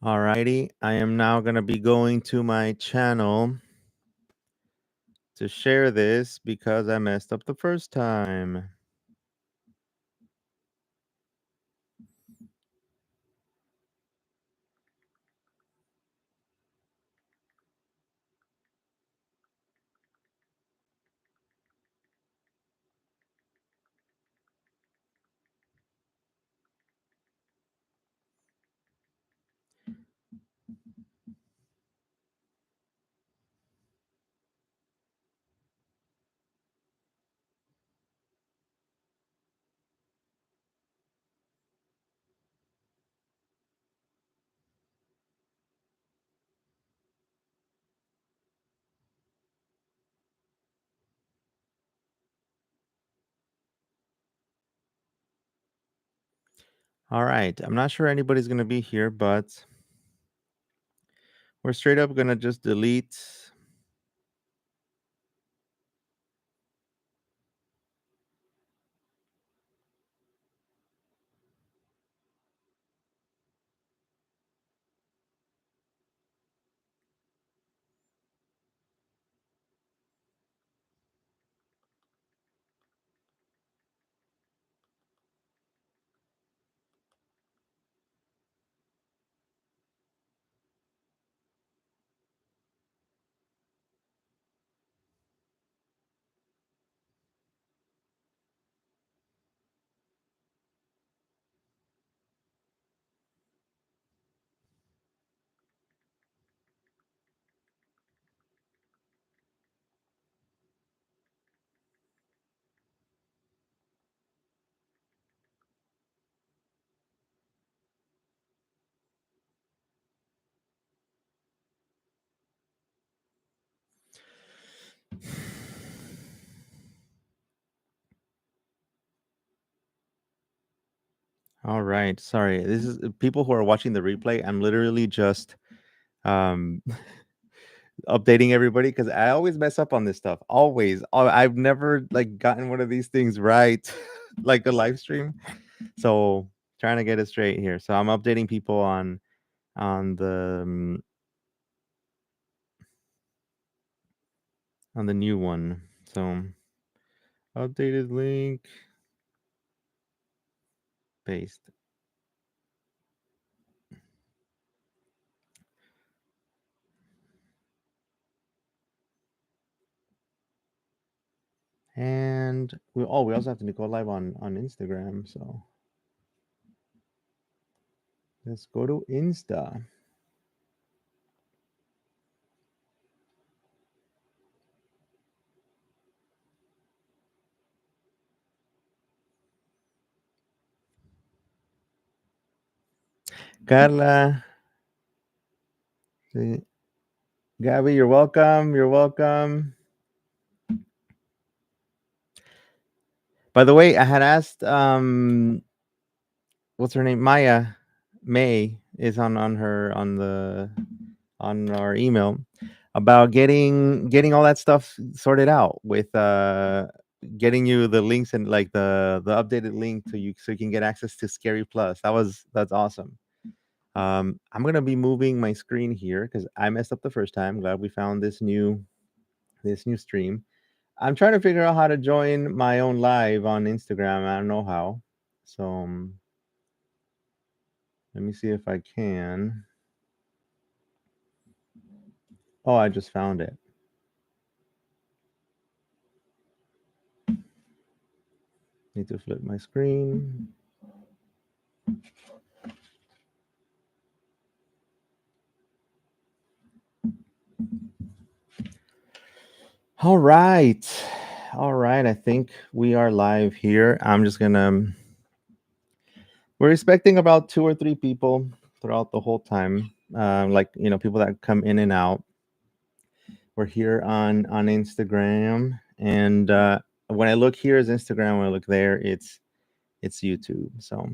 Alrighty, I am now going to be going to my channel to share this because I messed up the first time. All right, I'm not sure anybody's going to be here, but we're straight up going to just delete. All right, sorry. This is people who are watching the replay. I'm literally just um updating everybody because I always mess up on this stuff. Always. I've never like gotten one of these things right, like a live stream. So trying to get it straight here. So I'm updating people on on the new one. So updated link, paste. And we also have to go live on Instagram. So let's go to Insta. Carla, Gabby, you're welcome. You're welcome. By the way, I had asked what's her name? Maya May is on her on our email about getting all that stuff sorted out with getting you the links and like the updated link to you so you can get access to Scary Plus. That's awesome. I'm gonna be moving my screen here because I messed up the first time. Glad we found this new stream. I'm trying to figure out how to join my own live on Instagram. I don't know how. So let me see if I can. Oh, I just found it. Need to flip my screen. All right. All right. I think we are live here. I'm just going to, we're expecting about 2 or 3 people throughout the whole time. People that come in and out. We're here on Instagram. And when I look here is Instagram. When I look there, it's YouTube. So,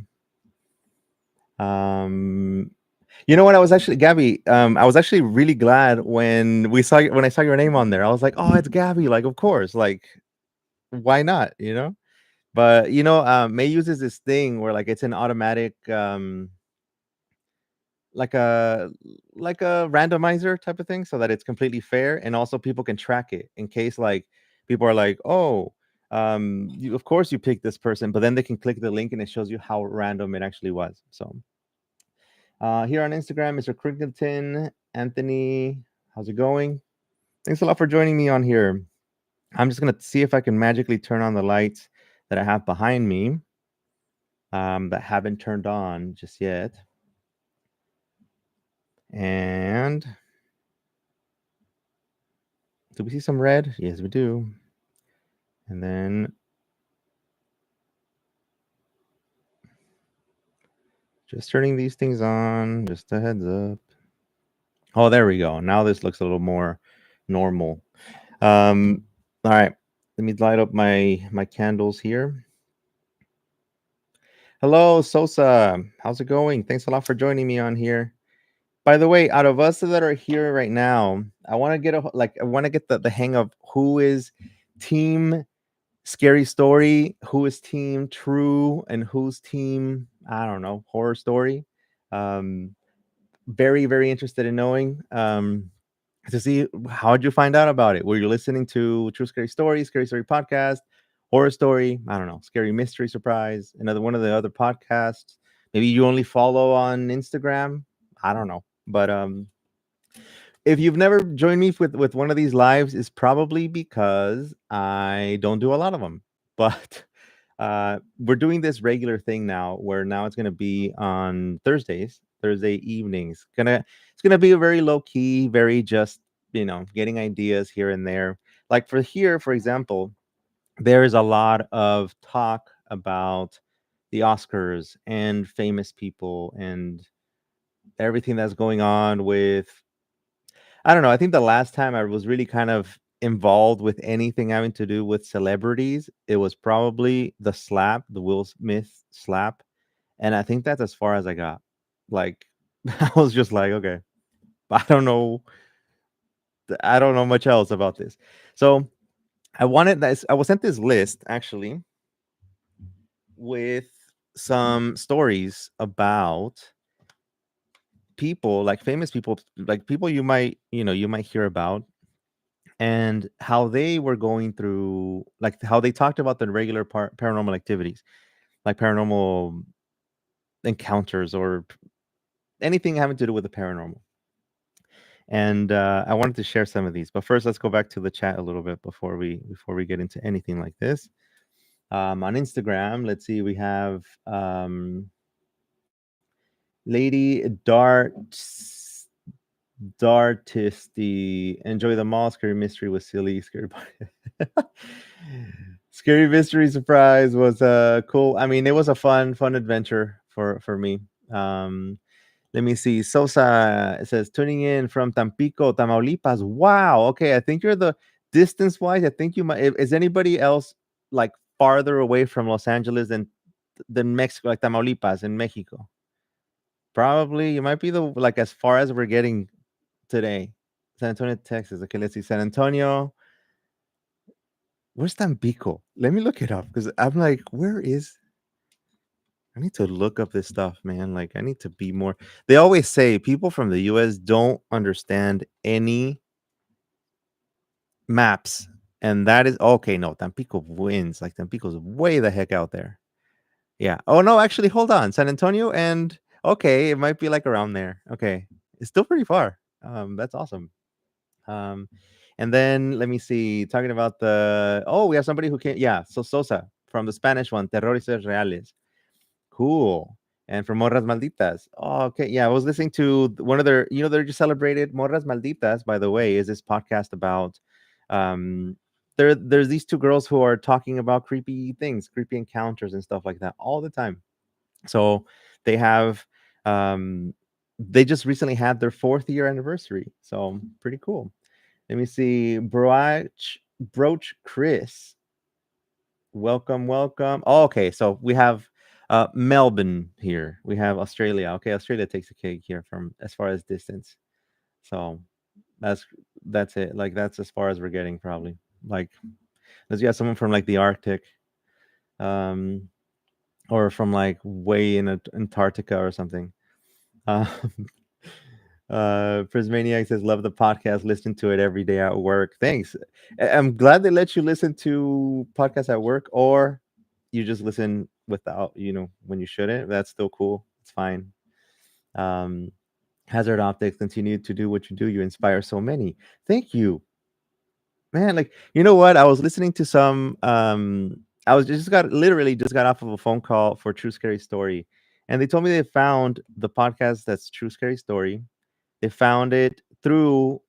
you know what? I was actually Gabby. I was actually really glad when I saw your name on there. I was like, oh, it's Gabby. Like, of course. Like, why not? You know. But May uses this thing where like it's an automatic. like a like a randomizer type of thing, so that it's completely fair, and also people can track it in case like people are like, oh, you, of course you picked this person, but then they can click the link and it shows you how random it actually was. So here on Instagram, Mr. Crickleton Anthony, how's it going? Thanks a lot for joining me on here. I'm just gonna see if I can magically turn on the lights that I have behind me, that haven't turned on just yet. And do we see some red? Yes, we do. And then just turning these things on, just a heads up. Oh, there we go. Now this looks a little more normal. All right. Let me light up my candles here. Hello, Sosa. How's it going? Thanks a lot for joining me on here. By the way, out of us that are here right now, I want to get I want to get the hang of who is team scary story, who is team true, and who's team, I don't know, horror story. Um, very, very interested in knowing. To see how did you find out about it? Were you listening to True Scary Story podcast, horror story? I don't know, scary mystery surprise, another one of the other podcasts. Maybe you only follow on Instagram. I don't know, but if you've never joined me with one of these lives, it's probably because I don't do a lot of them. But we're doing this regular thing now, where now it's gonna be on Thursdays, Thursday evenings. It's gonna be a very low key, very just getting ideas here and there. Like for here, for example, there is a lot of talk about the Oscars and famous people and everything that's going on with, I don't know. I think the last time I was really kind of involved with anything having to do with celebrities, it was probably the slap, the Will Smith slap. And I think that's as far as I got. Like, I was just like, okay, I don't know. I don't know much else about this. So I wanted this. I was sent this list actually with some stories about people, like famous people, like people you might hear about, and how they were going through, like how they talked about the regular paranormal activities, like paranormal encounters or anything having to do with the paranormal. And I wanted to share some of these, but first let's go back to the chat a little bit before we get into anything like this. On Instagram, let's see, we have Lady Dartisty. Enjoy the mall. Scary mystery was silly. Scary Scary mystery surprise was cool. I mean, it was a fun adventure for me. Um, Let me see. Sosa, it says tuning in from Tampico, Tamaulipas. Wow. Okay, I think you're the distance wise. I think you might. Is anybody else like farther away from Los Angeles than Mexico, like Tamaulipas in Mexico? Probably you might be the like as far as we're getting today. San Antonio, Texas. Okay, let's see. San Antonio. Where's Tampico? Let me look it up because I'm like, where is? I need to look up this stuff, man. Like, I need to be more. They always say people from the US don't understand any maps. And that is okay. No, Tampico wins. Like, Tampico's way the heck out there. Yeah. Oh, no, actually, hold on. San Antonio and okay, it might be like around there. Okay. It's still pretty far. That's awesome. Um, and then let me see. Talking about we have somebody who can, yeah. So Sosa from the Spanish one, Terrores Reales. Cool. And from Morras Malditas. Oh, okay. Yeah, I was listening to one of their, they're just celebrated. Morras Malditas, by the way, is this podcast about um there's these two girls who are talking about creepy things, creepy encounters and stuff like that all the time. So they have they just recently had their 4th year anniversary. So pretty cool. Let me see. Broach Chris. Welcome, welcome. Oh, okay, so we have Melbourne here. We have Australia. Okay, Australia takes a cake here from as far as distance. So that's that's it. Like that's as far as we're getting probably. Like unless you have someone from like the Arctic, um, or from like way in Antarctica or something. Uh, Prismaniac says, "Love the podcast. Listen to it every day at work." Thanks. I'm glad they let you listen to podcasts at work, or you just listen without, when you shouldn't. That's still cool. It's fine. Um, Hazard Optics, continue to do what you do. You inspire so many. Thank you, man. Like, you know what? I was listening to some. I was just got literally just got off of a phone call for True Scary Story, and they told me they found the podcast that's True Scary Story. They found it through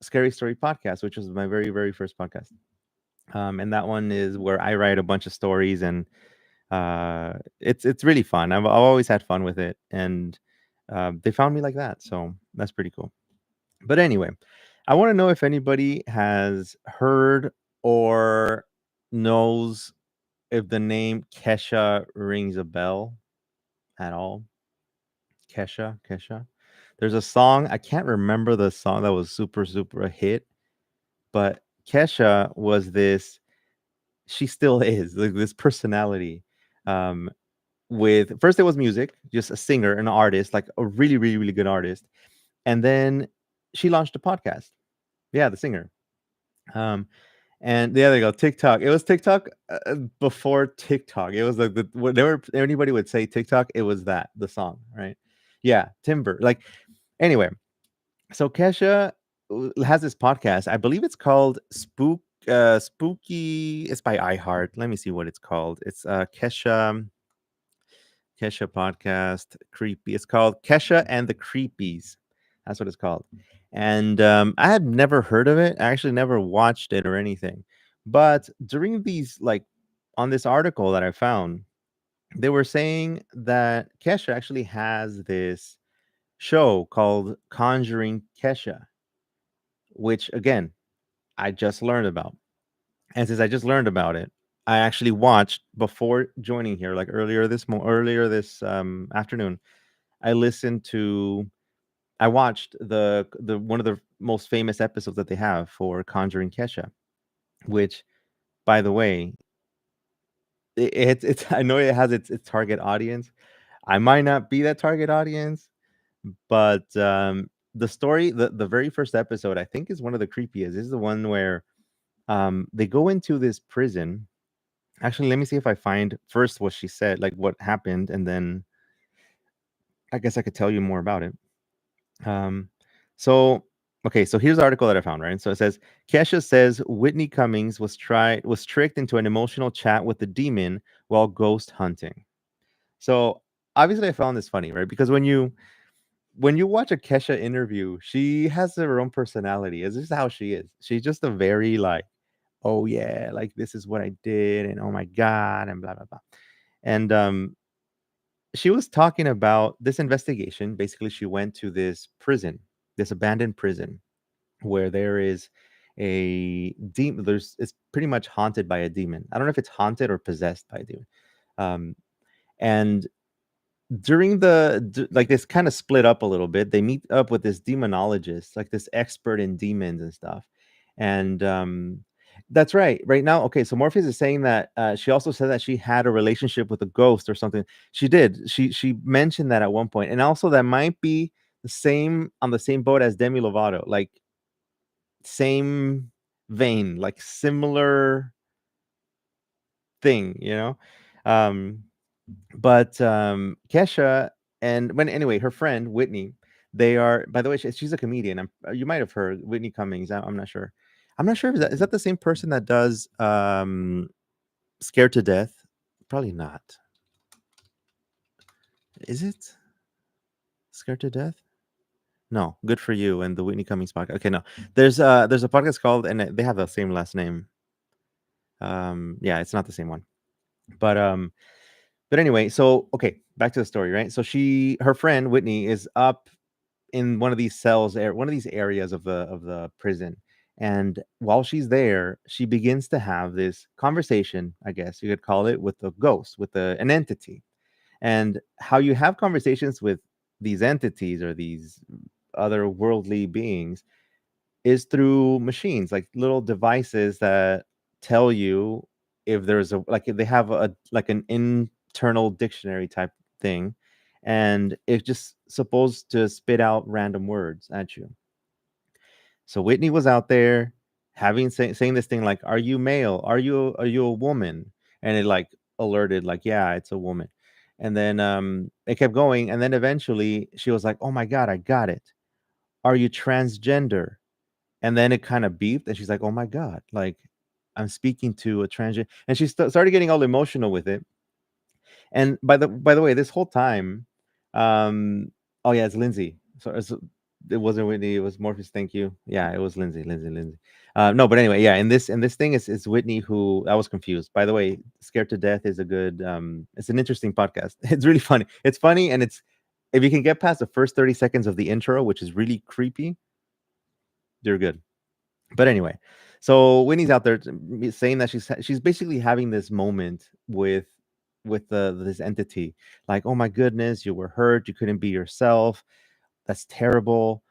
Scary Story Podcast, which was my very, very first podcast. And that one is where I write a bunch of stories, and it's really fun. I've always had fun with it, and they found me like that, so that's pretty cool. But anyway, I want to know if anybody has heard or knows if the name Kesha rings a bell at all. Kesha. There's a song, I can't remember the song that was super, super a hit, but Kesha was this, she still is like this personality. Um, with first it was music, just a singer, an artist, like a really, really, really good artist. And then she launched a podcast. Yeah, the singer. Um, and yeah, there you go. TikTok. It was TikTok before TikTok. It was like whenever anybody would say TikTok, it was that the song, right? Yeah, Timber. Like anyway, so Kesha has this podcast. I believe it's called Spooky. It's by iHeart. Let me see what it's called. It's Kesha podcast creepy. It's called Kesha and the Creepies. That's what it's called. And I had never heard of it. I actually never watched it or anything. But during these, like, on this article that I found, they were saying that Kesha actually has this show called Conjuring Kesha, which again, I just learned about. And since I just learned about it, I actually watched before joining here, like earlier this afternoon. I listened to I watched the one of the most famous episodes that they have for Conjuring Kesha, which, by the way, it's I know it has its target audience. I might not be that target audience, but the story, the very first episode, I think is one of the creepiest. This is the one where they go into this prison. Actually, let me see if I find first what she said, like what happened, and then I guess I could tell you more about it. Um, so okay, so here's the article that I found, right? So it says Kesha says Whitney Cummings was tricked into an emotional chat with the demon while ghost hunting. So obviously I found this funny, right? Because when you watch a Kesha interview, she has her own personality. This is how she is. She's just a very like, oh yeah, like this is what I did, and oh my god, and blah blah blah. And she was talking about this investigation. Basically, she went to this prison, this abandoned prison, where there is a demon. It's pretty much haunted by a demon. I don't know if it's haunted or possessed by a demon. Um, and during like this kind of split up a little bit. They meet up with this demonologist, like this expert in demons and stuff. And that's right. Right now, okay. So Morpheus is saying that she also said that she had a relationship with a ghost or something. She did. She mentioned that at one point, and also that might be the same on the same boat as Demi Lovato, like same vein, like similar thing, Um, but Kesha and when anyway, her friend Whitney, they are. By the way, she's a comedian. You might have heard Whitney Cummings. I'm not sure. I'm not sure if is that the same person that does Scared to Death? Probably not. Is it Scared to Death? No, Good for You and the Whitney Cummings podcast. Okay, no. There's a podcast called, and they have the same last name. Yeah, it's not the same one. But anyway, so okay, back to the story, right? So her friend Whitney is up in one of these cells, one of these areas of the prison. And while she's there, she begins to have this conversation, I guess you could call it, with the ghost, with an entity. And how you have conversations with these entities or these other worldly beings is through machines, like little devices that tell you if there's a like if they have a like an internal dictionary type thing, and it's just supposed to spit out random words at you. So Whitney was out there saying this thing like, "Are you male? Are you a woman?" And it like alerted like, "Yeah, it's a woman." And then it kept going, and then eventually she was like, "Oh my god, I got it. Are you transgender?" And then it kind of beeped, and she's like, "Oh my god, like I'm speaking to a transgender," and she started getting all emotional with it. And by the way, this whole time, um, oh yeah, it's Lindsay. It wasn't Whitney. It was Morpheus. Thank you. Yeah, it was Lindsay. Lindsay. No, but anyway, yeah. In this thing, it's Whitney who I was confused. By the way, Scared to Death is a good. It's an interesting podcast. It's really funny. It's funny, and it's if you can get past the first 30 seconds of the intro, which is really creepy, you're good. But anyway, so Winnie's out there saying that she's basically having this moment with this entity, like, "Oh my goodness, you were hurt, you couldn't be yourself. That's terrible.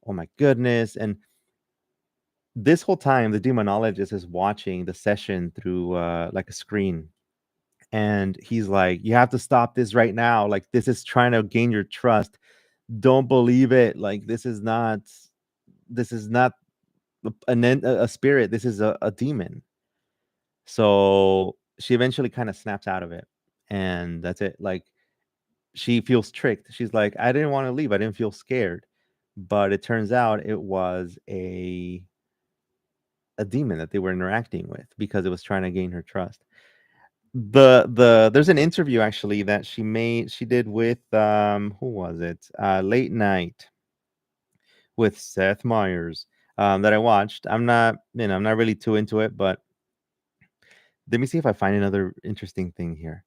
Oh my goodness." And this whole time, the demonologist is watching the session through like a screen, and he's like, "You have to stop this right now. Like, this is trying to gain your trust. Don't believe it. Like, this is not a spirit. This is a demon." So she eventually kind of snaps out of it, and that's it. Like, she feels tricked. She's like, "I didn't want to leave. I didn't feel scared." But it turns out it was a demon that they were interacting with because it was trying to gain her trust. There's an interview actually that she did with who was it? Late Night with Seth Meyers, that I watched. I'm not really too into it, but let me see if I find another interesting thing here.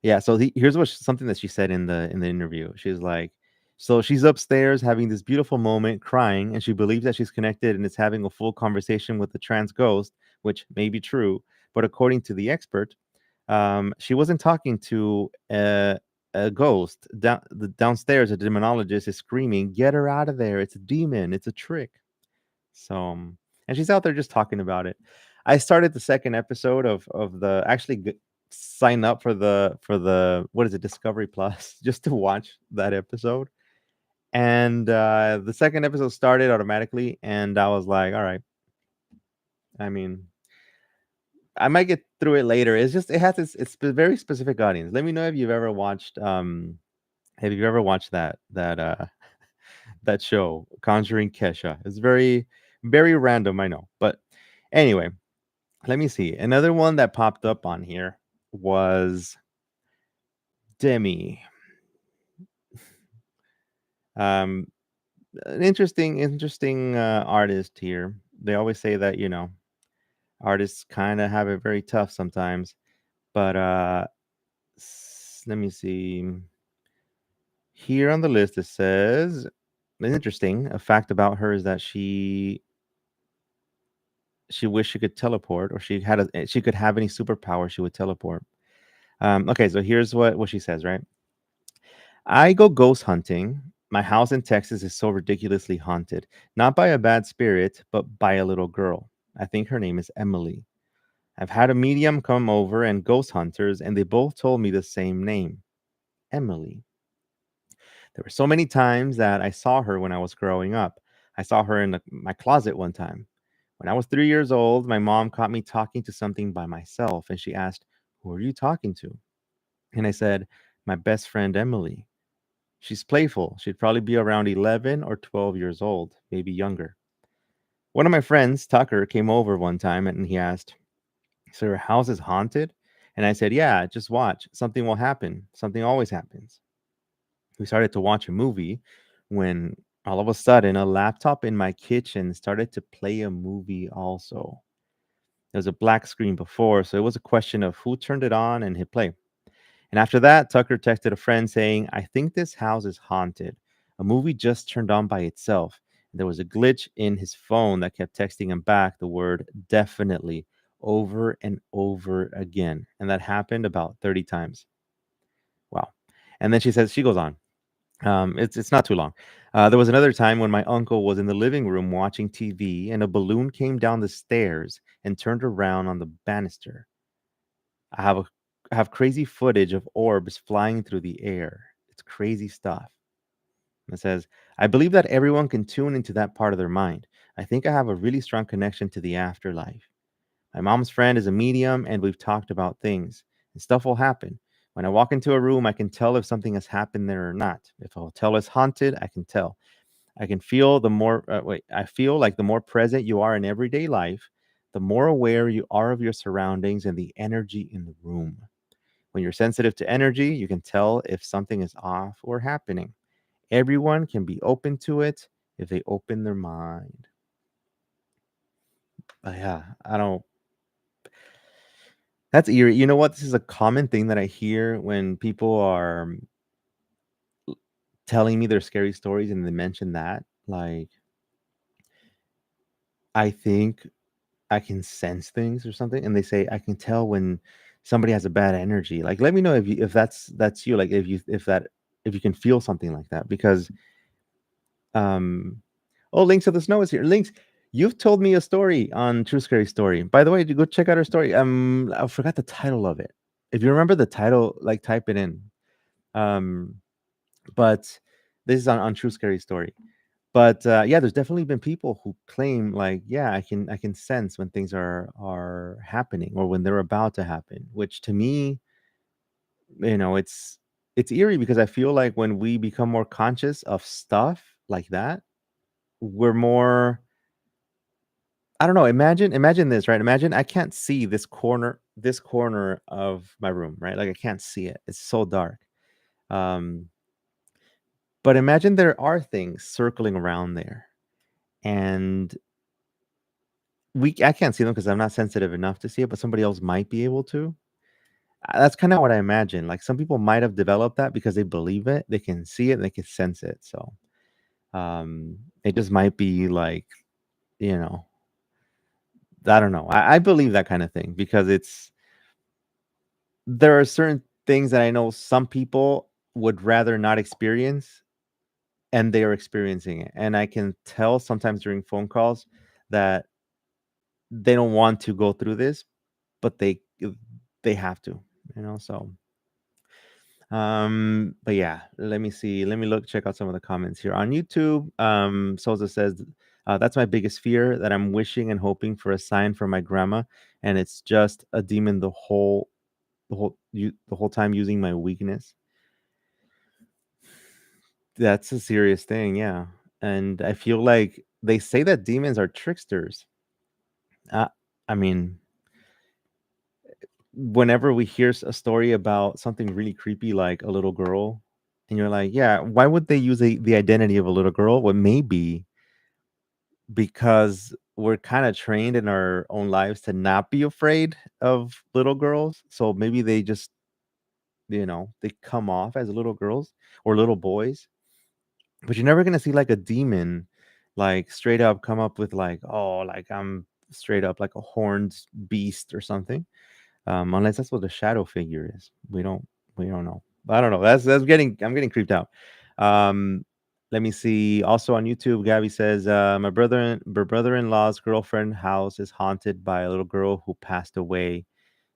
Yeah, so here's something that she said in the interview. She's like, so she's upstairs having this beautiful moment, crying, and she believes that she's connected and is having a full conversation with the trans ghost, which may be true, but according to the expert, she wasn't talking to a ghost. Downstairs, a demonologist is screaming, "Get her out of there! It's a demon! It's a trick!" So, and she's out there just talking about it. I started the second episode of the actually sign up for the what is it, Discovery Plus, just to watch that episode. And the second episode started automatically, and I was like, all right. I mean, I might get through it later. It's just it has it's a very specific audience. Let me know if you've ever watched have you ever watched that that show, Conjuring Kesha. It's very, very random, I know. But anyway, let me see. Another one that popped up on here was Demi. Um, an interesting artist here. They always say that, artists kind of have it very tough sometimes. But let me see. Here on the list, it says, interesting. A fact about her is that she wished she could teleport, or she could have any superpower, she would teleport. Okay, so here's what she says, right? "I go ghost hunting. My house in Texas is so ridiculously haunted, not by a bad spirit, but by a little girl. I think her name is Emily. I've had a medium come over and ghost hunters, and they both told me the same name, Emily. There were so many times that I saw her when I was growing up. I saw her in my closet one time. When I was 3 years old, my mom caught me talking to something by myself, and she asked, 'Who are you talking to?' And I said, 'My best friend, Emily. She's playful. She'd probably be around 11 or 12 years old, maybe younger.' One of my friends, Tucker, came over one time and he asked, 'So your house is haunted?' And I said, 'Yeah, just watch. Something will happen. Something always happens.' We started to watch a movie when all of a sudden a laptop in my kitchen started to play a movie also. There was a black screen before, so it was a question of who turned it on and hit play. And after that, Tucker texted a friend saying, 'I think this house is haunted. A movie just turned on by itself.' There was a glitch in his phone that kept texting him back the word definitely over and over again. And that happened about 30 times. Wow. And then she goes on. It's not too long. There was another time when my uncle was in the living room watching TV and a balloon came down the stairs and turned around on the banister. I have crazy footage of orbs flying through the air. It's crazy stuff. It says, I believe that everyone can tune into that part of their mind. I think I have a really strong connection to the afterlife. My mom's friend is a medium, and we've talked about things, and stuff will happen. When I walk into a room, I can tell if something has happened there or not. If a hotel is haunted, I can tell. I can feel the more, I feel like the more present you are in everyday life, the more aware you are of your surroundings and the energy in the room. When you're sensitive to energy, you can tell if something is off or happening. Everyone can be open to it if they open their mind. Yeah, I don't. That's eerie. You know what? This is a common thing that I hear when people are telling me their scary stories and they mention that. Like, I think I can sense things or something, and they say I can tell when somebody has a bad energy. Like, let me know if that's you. Like, if you can feel something like that because um oh, Links of the Snow is here. Links, you've told me a story on True Scary Story. By the way, go check out our story. I forgot the title of it. If you remember the title, like type it in. Um, but this is on True Scary Story. But yeah, there's definitely been people who claim like, yeah, I can sense when things are happening or when they're about to happen. Which to me, it's eerie because I feel like when we become more conscious of stuff like that, we're more. I don't know. Imagine this, right? Imagine I can't see this corner of my room, right? Like I can't see it. It's so dark. Um, but imagine there are things circling around there, and I can't see them because I'm not sensitive enough to see it, but somebody else might be able to. That's kind of what I imagine. Like some people might have developed that because they believe it, they can see it, and they can sense it. So it just might be like, you know, I don't know. I believe that kind of thing because there are certain things that I know some people would rather not experience and they are experiencing it. And I can tell sometimes during phone calls that they don't want to go through this, but they have to, so but yeah, let me see. Let me check out some of the comments here on YouTube. Sosa says, that's my biggest fear, that I'm wishing and hoping for a sign from my grandma, and it's just a demon the whole time using my weakness. That's a serious thing, yeah. And I feel like they say that demons are tricksters. Uh, I mean, whenever we hear a story about something really creepy like a little girl, and you're like, yeah, why would they use the identity of a little girl? Well, maybe because we're kind of trained in our own lives to not be afraid of little girls. So maybe they just, they come off as little girls or little boys. But you're never gonna see like a demon, like straight up come up with like, oh, like I'm straight up like a horned beast or something. Unless that's what the shadow figure is. We don't know. I don't know. I'm getting creeped out. Um, Let me see. Also on YouTube, Gabby says, my brother-in-law's girlfriend house is haunted by a little girl who passed away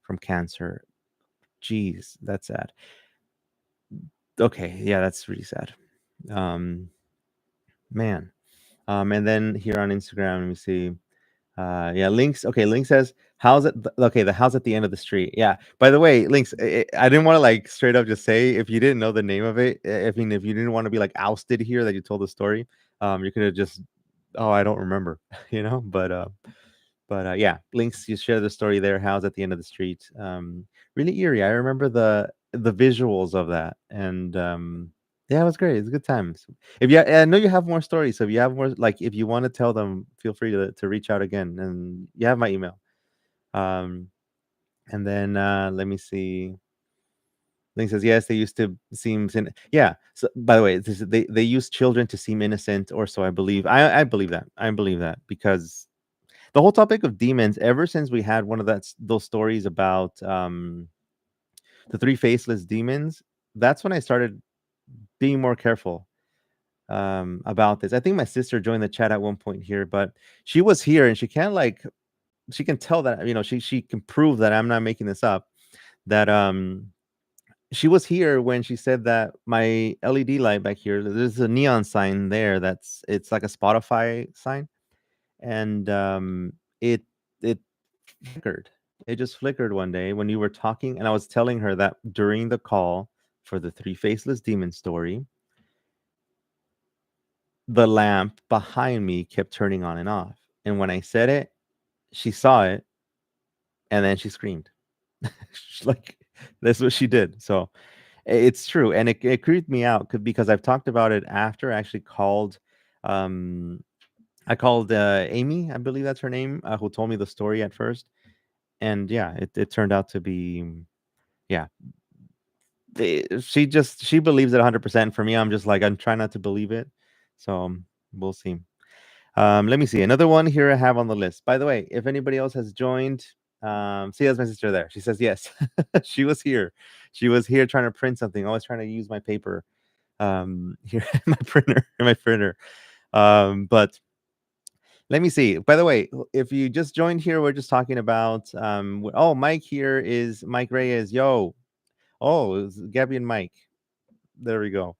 from cancer. Jeez, that's sad. Okay, yeah, that's really sad. Um, Man. And then here on Instagram, let me see. Yeah, Links. Okay, Link says, "How's it?" Okay, the house at the end of the street. Yeah. By the way, Links, I didn't want to like straight up just say if you didn't know the name of it. I mean, if you didn't want to be like ousted here that you told the story, you could have just, oh, I don't remember, But yeah, Links, you share the story there. House at the end of the street. Really eerie. I remember the visuals of that, and yeah, it was great. It's good times. I know you have more stories. So if you have more, like if you want to tell them, feel free to reach out again, and you have my email. Um, and then let me see. Link says yes. They used to seem yeah. So by the way, they use children to seem innocent, or so I believe. I believe that. I believe that because the whole topic of demons, ever since we had one of those stories about the three faceless demons, that's when I started being more careful about this. I think my sister joined the chat at one point here, but she was here and she can tell that she can prove that I'm not making this up. That she was here when she said that my LED light back here, there's a neon sign there it's like a Spotify sign, and it it flickered. It just flickered one day when you were talking, and I was telling her that during the call for the three faceless demon story, the lamp behind me kept turning on and off. And when I said it, she saw it, and then she screamed. Like, that's what she did. So it's true, and it creeped me out because I've talked about it after. I actually called, um, I called Amy, I believe that's her name, who told me the story at first, and yeah, it turned out to be, yeah. She believes it 100%. For me, I'm just like I'm trying not to believe it, so we'll see. Let me see another one here I have on the list. By the way, if anybody else has joined, see, that's my sister there. She says yes. She was here. She was here trying to print something. I was trying to use my paper, here, my printer. But let me see. By the way, if you just joined here, we're just talking about, oh, Mike here is Mike Reyes. Yo, oh, it's Gabby and Mike. There we go.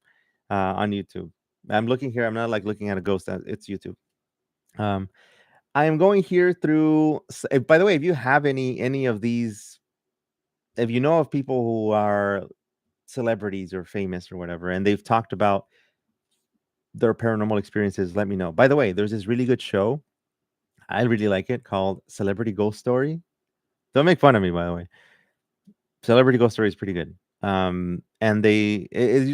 On YouTube. I'm looking here. I'm not like looking at a ghost. It's YouTube. Um, I am going here through. By the way, if you have any of these, if you know of people who are celebrities or famous or whatever, and they've talked about their paranormal experiences, let me know. By the way, there's this really good show. I really like it, called Celebrity Ghost Story. Don't make fun of me, by the way. Celebrity Ghost Story is pretty good. And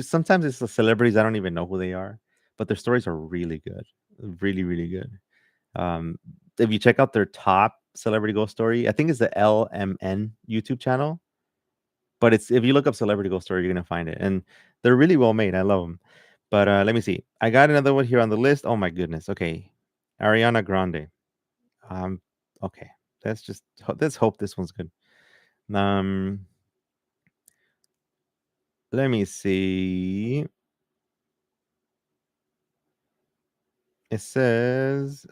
sometimes it's the celebrities, I don't even know who they are, but their stories are really good, really, really good. Um, if you check out their top celebrity ghost story, I think it's the LMN YouTube channel. But it's if you look up celebrity ghost story, you're gonna find it, and they're really well made. I love them. But let me see. I got another one here on the list. Oh my goodness. Okay, Ariana Grande. Um, okay. Let's hope this one's good. Um, let me see. It says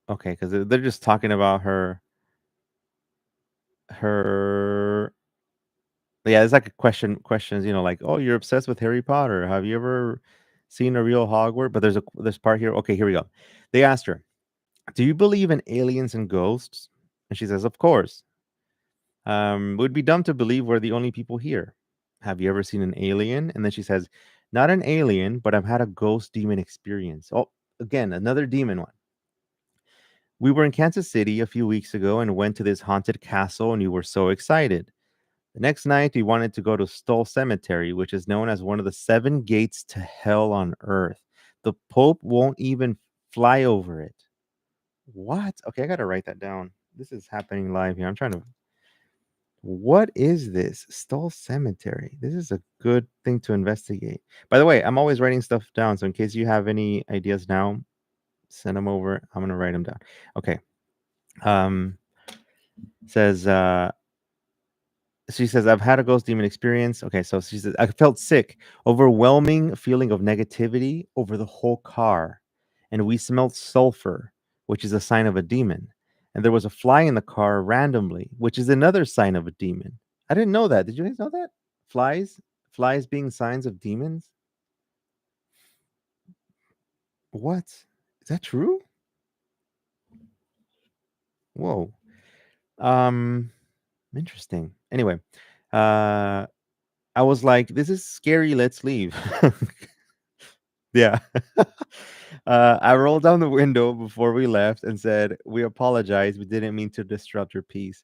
okay because they're just talking about her. Yeah, it's like a questions, like, "Oh, you're obsessed with Harry Potter. Have you ever seen a real Hogwarts?" But there's a this part here. Okay, here we go. They asked her, "Do you believe in aliens and ghosts?" And she says, "Of course. Would be dumb to believe we're the only people here. Have you ever seen an alien?" And then she says, "Not an alien, but I've had a ghost demon experience." Oh, again, another demon one. "We were in Kansas City a few weeks ago and went to this haunted castle, and we were so excited. The next night, we wanted to go to Stoll Cemetery, which is known as one of the seven gates to hell on earth. The Pope won't even fly over it." What? Okay, I got to write that down. This is happening live here. I'm trying to. What is this? Stoll Cemetery. This is a good thing to investigate. By the way, I'm always writing stuff down. So in case you have any ideas now, send them over. I'm going to write them down. Okay. Um, says, she says, "I've had a ghost demon experience." Okay, so she says, "I felt sick, overwhelming feeling of negativity over the whole car. And we smelled sulfur, which is a sign of a demon. And there was a fly in the car randomly, which is another sign of a demon." I didn't know that. Did you guys know that? Flies? Flies being signs of demons? What? Is that true? Whoa. Um, interesting. Anyway, uh, I was like, "This is scary. Let's leave." Yeah. I rolled down the window before we left and said, "We apologize. We didn't mean to disrupt your peace."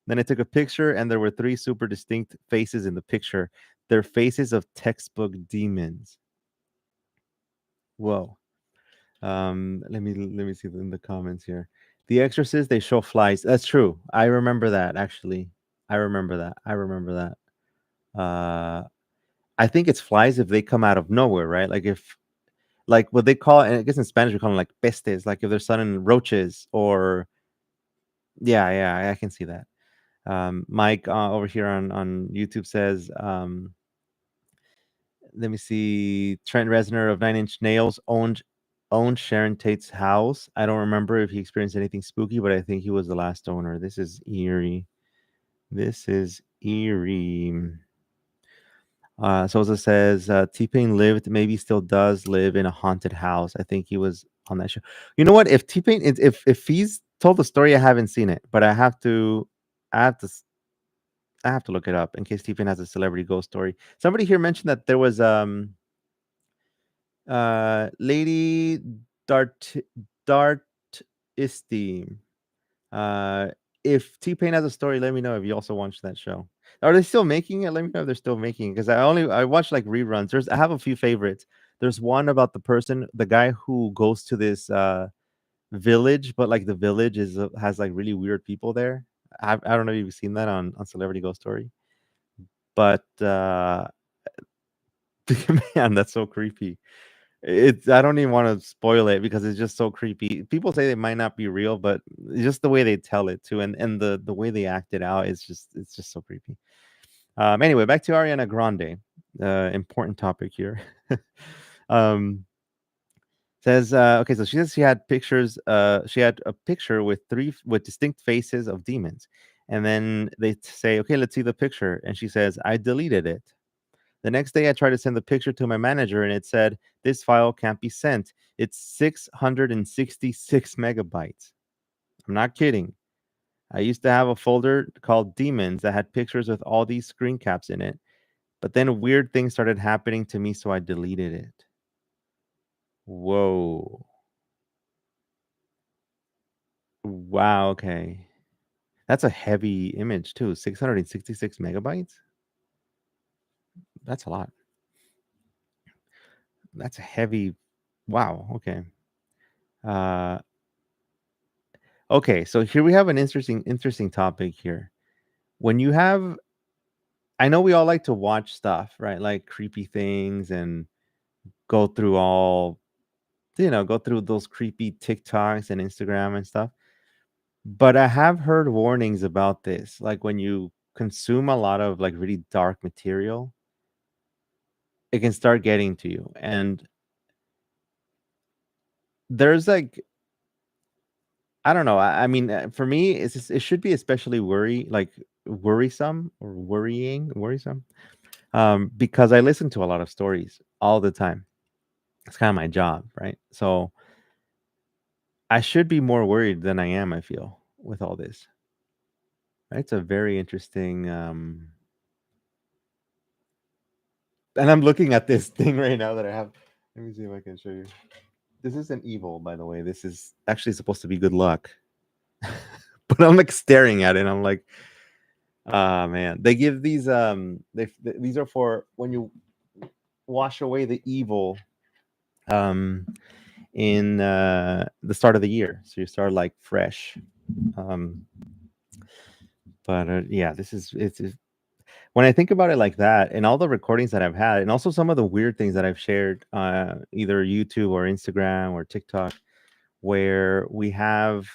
Then I took a picture, and there were three super distinct faces in the picture. They're faces of textbook demons. Whoa. Let me see in the comments here. The Exorcist, they show flies. That's true. I remember that actually. I remember that. I remember that. I think it's flies if they come out of nowhere, right? Like what they call, and I guess in Spanish we call them like pestes, like if they're sudden roaches or yeah, yeah, I can see that. Mike over here on YouTube says, let me see, Trent Reznor of Nine Inch Nails owned Sharon Tate's house. I don't remember if he experienced anything spooky, but I think he was the last owner. This is eerie. This is eerie. So as it says, T-Pain lived, maybe still does live in a haunted house. I think he was on that show. You know what? If T-Pain, if he's told the story, I haven't seen it, but I have to, I have to look it up in case T-Pain has a celebrity ghost story. Somebody here mentioned that there was Lady Dart Dart Isti. Uh, if T Pain has a story, let me know if you also watched that show. Are they still making it? Let me know if they're still making it because I watch like reruns. I have a few favorites. There's one about the guy who goes to this village, but like the village has like really weird people there. I don't know if you've seen that on Celebrity Ghost Story, but man, that's so creepy. It's I don't even want to spoil it because it's just so creepy. People say they might not be real, but just the way they tell it too, and the way they act it out is just it's just so creepy. Anyway, back to Ariana Grande. Important topic here. um, says okay, so she says she had pictures. She had a picture with with distinct faces of demons, and then say, okay, let's see the picture, and she says, I deleted it. The next day, I tried to send the picture to my manager and it said, this file can't be sent. It's 666 megabytes. I'm not kidding. I used to have a folder called Demons that had pictures with all these screen caps in it. But then weird things started happening to me, so I deleted it. Whoa. Wow. Okay. That's a heavy image, too. 666 megabytes? That's a lot. That's a heavy. Wow. Okay. Uh, Okay, so here we have an interesting topic here. When you have I know we all like to watch stuff, right? Like creepy things and go through all, go through those creepy TikToks and Instagram and stuff. But I have heard warnings about this. Like when you consume a lot of like really dark material, it can start getting to you. And there's like I don't know. I mean, for me, it should be especially worrisome or worrisome because I listen to a lot of stories all the time. It's kind of my job, right? So I should be more worried than I am, I feel, with all this. Right? It's a very interesting and I'm looking at this thing right now that I have. Let me see if I can show you. This isn't evil, by the way. This is actually supposed to be good luck. But I'm like staring at it and I'm like, ah man. They give these these are for when you wash away the evil um in the start of the year. So you start like fresh. Um, but yeah, it's when I think about it like that, and all the recordings that I've had, and also some of the weird things that I've shared, either YouTube or Instagram or TikTok, where we have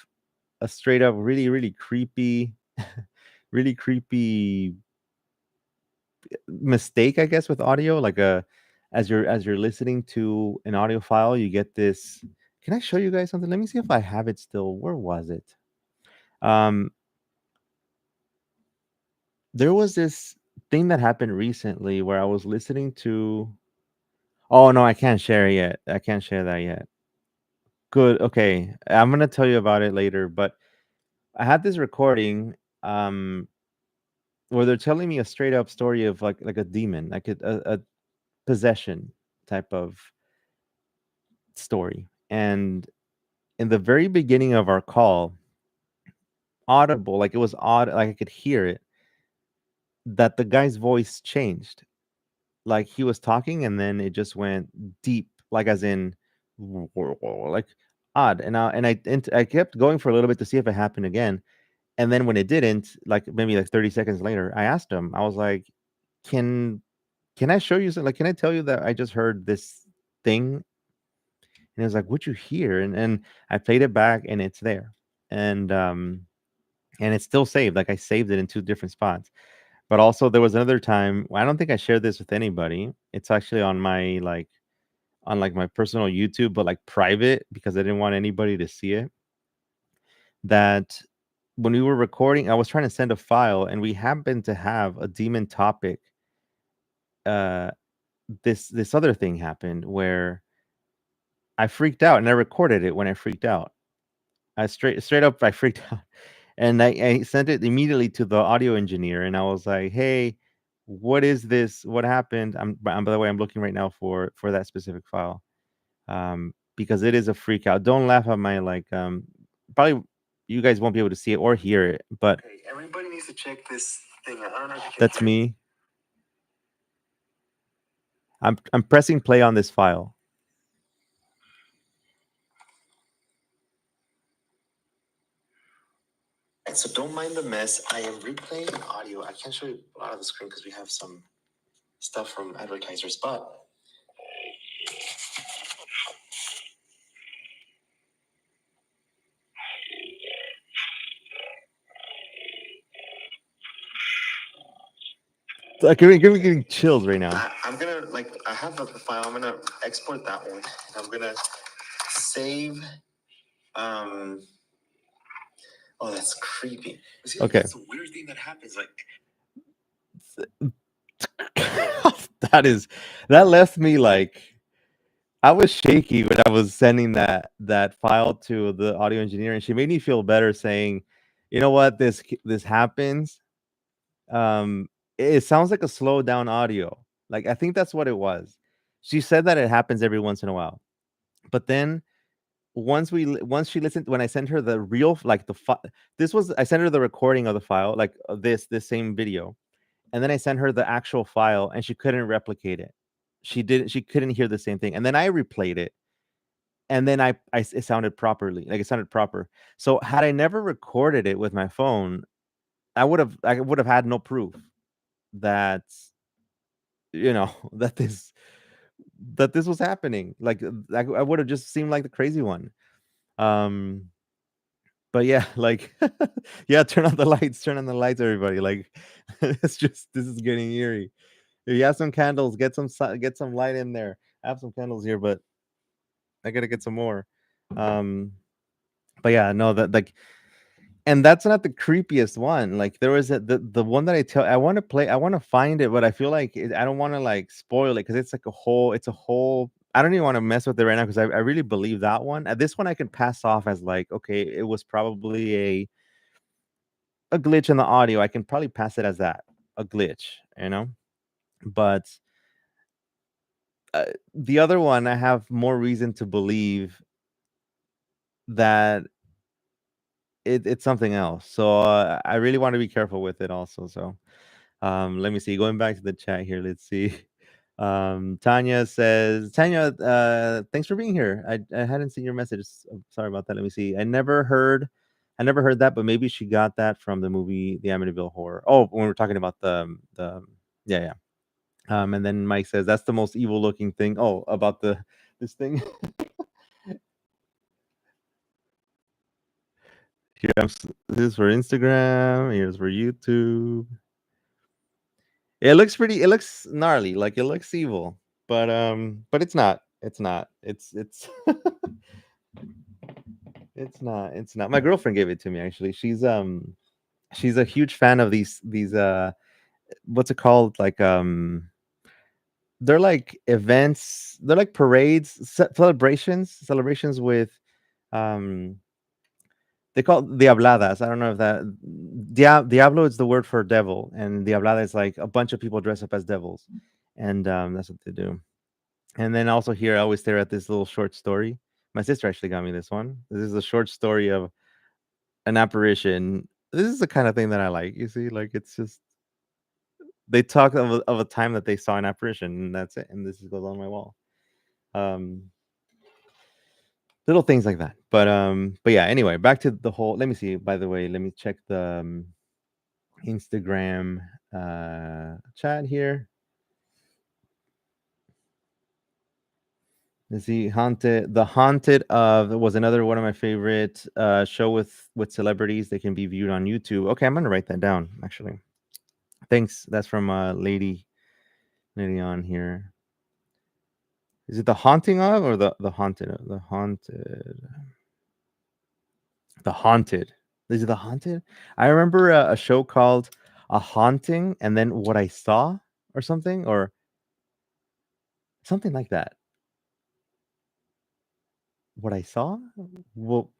a straight up really creepy, really creepy mistake, I guess, with audio. Like as you're listening to an audio file, you get this. Can I show you guys something? Let me see if I have it still. Where was it? Um, there was this thing that happened recently where I was listening to. Oh no, I can't share it yet. I can't share that yet. Good. Okay, I'm gonna tell you about it later. But I had this recording where they're telling me a straight up story of like a demon, like a possession type of story. And in the very beginning of our call, audible, like it was odd, like I could hear it, that the guy's voice changed. Like he was talking and then it just went deep, like as in like odd. And I kept going for a little bit to see if it happened again. And then when it didn't, like maybe like 30 seconds later, I asked him, I was like, Can can I show you something? Like, can I tell you that I just heard this thing? And he was like, What'd you hear? And I played it back and it's there. And it's still saved. Like I saved it in two different spots. But also there was another time, I don't think I shared this with anybody. It's actually on like my personal YouTube, but like private because I didn't want anybody to see it. That when we were recording, I was trying to send a file, and we happened to have a demon topic. Uh, this other thing happened where I freaked out, and I recorded it when I freaked out. I straight up I freaked out, and I sent it immediately to the audio engineer, and I was like, "Hey, what is this? What happened?" By the way, I'm looking right now for that specific file, because it is a freak out. Don't laugh at my like probably you guys won't be able to see it or hear it, but Okay, everybody needs to check this thing. I don't know if you can that's hear me. I'm pressing play on this file. So don't mind the mess. I am replaying an audio. I can't show you a lot of the screen because we have some stuff from advertisers, but Like, I'm getting chills right now. I'm gonna I have the file. I'm gonna export that one. I'm gonna save. Um. Oh, that's creepy. See, Okay. that's a weird thing that happens. Like, that left me like I was shaky when I was sending that file to the audio engineer, and she made me feel better, saying, "You know what? This happens. Um, it sounds like a slowed down audio. Like I think that's what it was." She said that it happens every once in a while, but then once she listened when I sent her the real like this was I sent her the recording of the file like this same video, and then I sent her the actual file, and she couldn't replicate it. She couldn't hear the same thing, and then I replayed it, and then it sounded properly, like it sounded proper. So had I never recorded it with my phone, I would have had no proof that that this was happening. Like I would have just seemed like the crazy one. Um, but yeah, like yeah, turn on the lights, everybody. Like this is getting eerie. If you have some candles, get some light in there. I have some candles here, but I gotta get some more. Um, but yeah, no, that like, and that's not the creepiest one. Like there was the one that I want to play. I want to find it, but I feel like I don't want to like spoil it because it's like a whole. It's a whole. I don't even want to mess with it right now because I really believe that one. This one I can pass off as like okay, it was probably a glitch in the audio. I can probably pass it as that a glitch, but the other one, I have more reason to believe that it's something else. So I really want to be careful with it also. So let me see. Going back to the chat here, let's see. Tanya says, Tanya, thanks for being here. I hadn't seen your message. Sorry about that. Let me see. I never heard that, but maybe she got that from the movie The Amityville Horror. Oh, when we're talking about the yeah, yeah. And then Mike says that's the most evil looking thing. Oh, about this thing. This is for Instagram. Here's for YouTube. It looks pretty. It looks gnarly. Like it looks evil, but it's not. It's not. It's it's not. It's not. My girlfriend gave it to me actually. She's a huge fan of these what's it called? Like they're like events. They're like parades, celebrations with um they call it diabladas. I don't know if that diablo is the word for devil, and diablada is like a bunch of people dress up as devils, and that's what they do. And then also here, I always stare at this little short story. My sister actually got me this one. This is a short story of an apparition. This is the kind of thing that I like. You see, like it's just they talk of a time that they saw an apparition, and that's it. And this goes on my wall. Um, Little things like that. But yeah. Anyway, back to the whole. Let me see. By the way, let me check the Instagram chat here. Let's see, haunted. The haunted of was another one of my favorite show with celebrities. They can be viewed on YouTube. Okay, I'm gonna write that down. Actually, thanks. That's from lady on here. Is it the haunting of or the haunted? The haunted. The haunted. Is it The Haunted? I remember a show called A Haunting, and then What I Saw, or something like that. What I Saw? Well,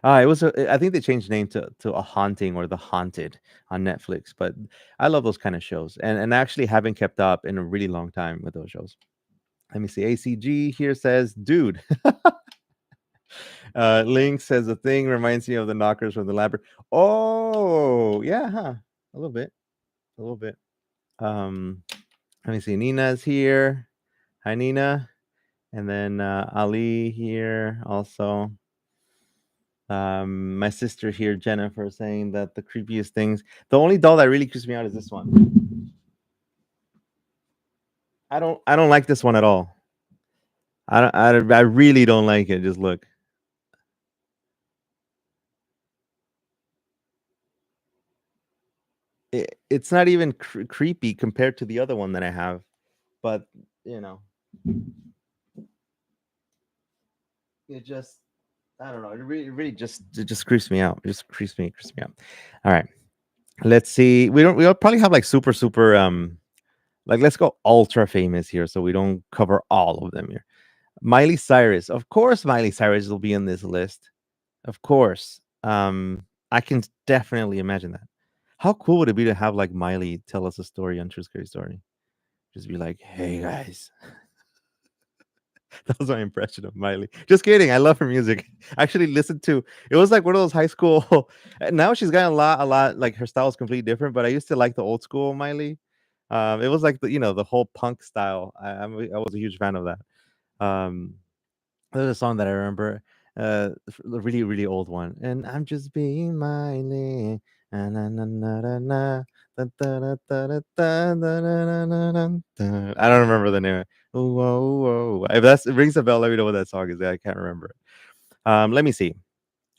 it was. I think they changed the name to A Haunting or The Haunted on Netflix. But I love those kind of shows, and I actually haven't kept up in a really long time with those shows. Let me see. ACG here says, "Dude." Link says the thing reminds me of the knockers from the labyrinth. Oh, yeah, huh? A little bit, a little bit. Um, Let me see. Nina's here. Hi, Nina. And then Ali here also. My sister here, Jennifer, saying that the creepiest things. The only doll that really creeps me out is this one. I don't like this one at all. I really don't like it. Just look. It's not even creepy compared to the other one that I have. But you know, it just I don't know. It really just creeps me out. It just creeps me out. All right. Let's see. We'll probably have like super like let's go ultra famous here so we don't cover all of them here. Miley Cyrus. Of course Miley Cyrus will be in this list. Of course. I can definitely imagine that. How cool would it be to have like Miley tell us a story on True Scary Story? Just be like, "Hey guys." That was my impression of Miley. Just kidding. I love her music. I actually listened to it was like one of those high school. And now she's gotten a lot. Like her style is completely different. But I used to like the old school Miley. It was like the whole punk style. I was a huge fan of that. Um, there's a song that I remember, a really really old one, and I'm just being Miley. Na, na, na, na, na, na, da, da, da, da, da, da, da, da, da, da, da. I don't remember the name. Whoa, whoa. If it rings a bell, let me know what that song is. I can't remember it. Let me see.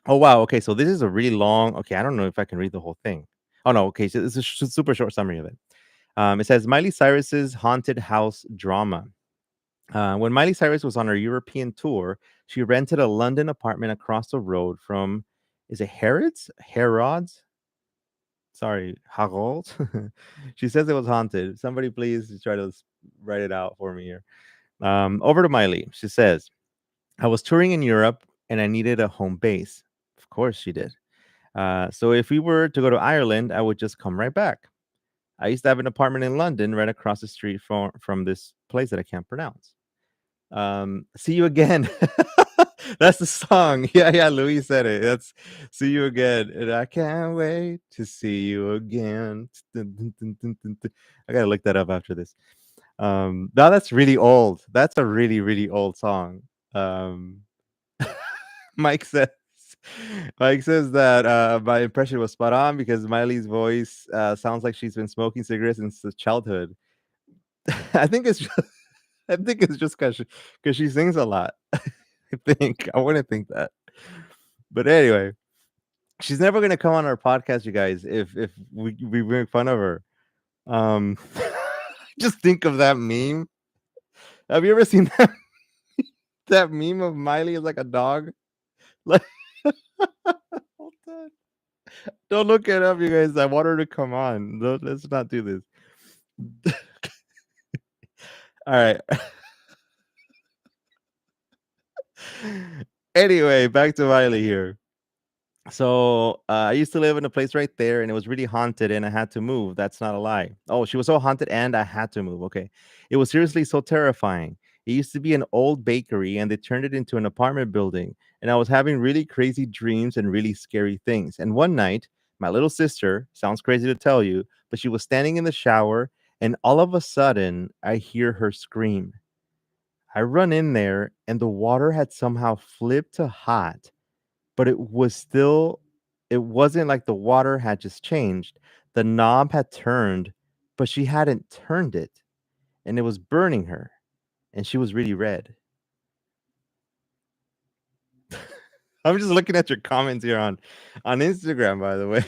Oh wow. Okay, so this is a really long. Okay, I don't know if I can read the whole thing. Oh no. Okay, so this is a super short summary of it. It says Miley Cyrus's haunted house drama. When Miley Cyrus was on her European tour, she rented a London apartment across the road from, is it Harrods? Harrods? Sorry, Harold. She says it was haunted. Somebody please try to write it out for me here. Over to Miley. She says, I was touring in Europe and I needed a home base. Of course she did. So if we were to go to Ireland, I would just come right back. I used to have an apartment in London right across the street from this place that I can't pronounce. See you again. That's the song. Yeah, Louis said it. That's see you again. And I can't wait to see you again. Dun, dun, dun, dun, dun, dun. I gotta look that up after this. Now that's really old. That's a really, really old song. Um Mike says Mike says that my impression was spot on because Miley's voice sounds like she's been smoking cigarettes since childhood. I think it's just, I think it's just because she sings a lot. I think. I wouldn't think that. But anyway, she's never gonna come on our podcast, you guys, if we make fun of her. Um just think of that meme. Have you ever seen that meme of Miley as like a dog? Like hold on. Don't look it up, you guys. I want her to come on. Let's not do this. All right. Anyway, back to Miley here. So I used to live in a place right there, and it was really haunted, and I had to move. That's not a lie. Oh, she was so haunted, and I had to move. Okay, it was seriously so terrifying. It used to be an old bakery, and they turned it into an apartment building. And I was having really crazy dreams and really scary things. And one night, my little sister, sounds crazy to tell you, but she was standing in the shower, and all of a sudden, I hear her scream. I run in there, and the water had somehow flipped to hot, but it wasn't like the water had just changed. The knob had turned, but she hadn't turned it, and it was burning her, and she was really red. I'm just looking at your comments here on Instagram, by the way.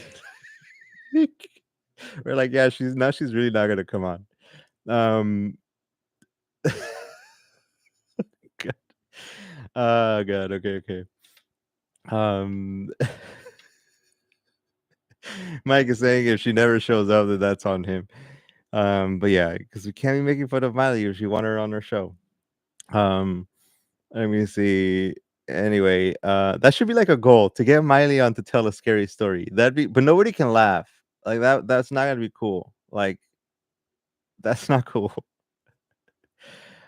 We're like, yeah, she's really not gonna come on. Um God. God, okay. Um Mike is saying if she never shows up, then that's on him. But yeah, because we can't be making fun of Miley if she want her on our show. Um, Let me see. Anyway, that should be like a goal to get Miley on to tell a scary story. That'd be, but nobody can laugh. Like that. That's not gonna be cool. Like that's not cool.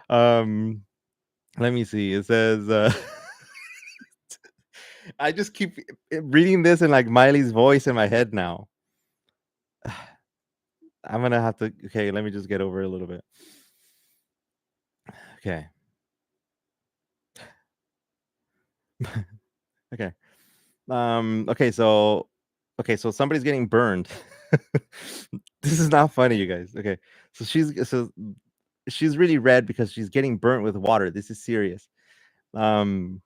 Um, Let me see. It says, I just keep reading this in like Miley's voice in my head now. I'm gonna have to. Okay, let me just get over it a little bit. Okay. Okay. Okay, so somebody's getting burned. This is not funny, you guys. Okay. So she's really red because she's getting burnt with water. This is serious. Um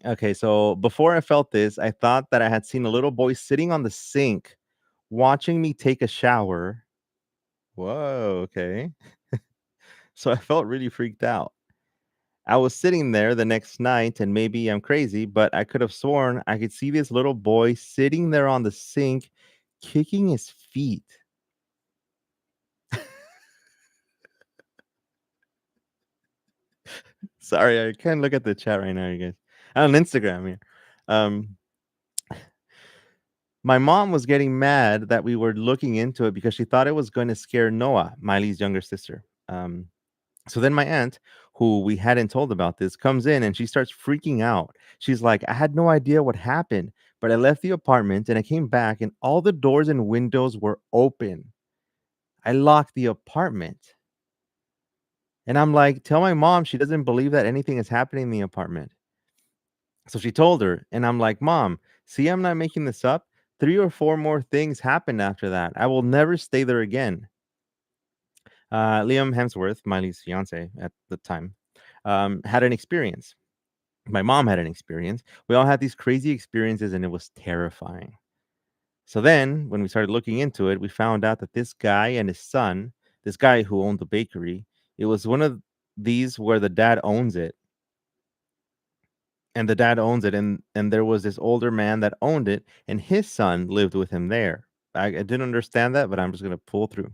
okay, so before I felt this, I thought that I had seen a little boy sitting on the sink watching me take a shower. Whoa, okay. So I felt really freaked out. I was sitting there the next night, and maybe I'm crazy, but I could have sworn I could see this little boy sitting there on the sink, kicking his feet. Sorry, I can't look at the chat right now, you guys. I'm on Instagram here. Um, my mom was getting mad that we were looking into it because she thought it was going to scare Noah, Miley's younger sister. So then my aunt, who we hadn't told about this, comes in and she starts freaking out. She's like, I had no idea what happened, but I left the apartment and I came back and all the doors and windows were open. I locked the apartment. And I'm like, tell my mom she doesn't believe that anything is happening in the apartment. So she told her, and I'm like, Mom, see, I'm not making this up. 3 or 4 more things happened after that. I will never stay there again. Liam Hemsworth, Miley's fiance at the time, had an experience. My mom had an experience. We all had these crazy experiences, and it was terrifying. So then, when we started looking into it, we found out that this guy and his son, this guy who owned the bakery, it was one of these where the dad owns it, and the dad owns it, and there was this older man that owned it, and his son lived with him there. I didn't understand that, but I'm just gonna pull through.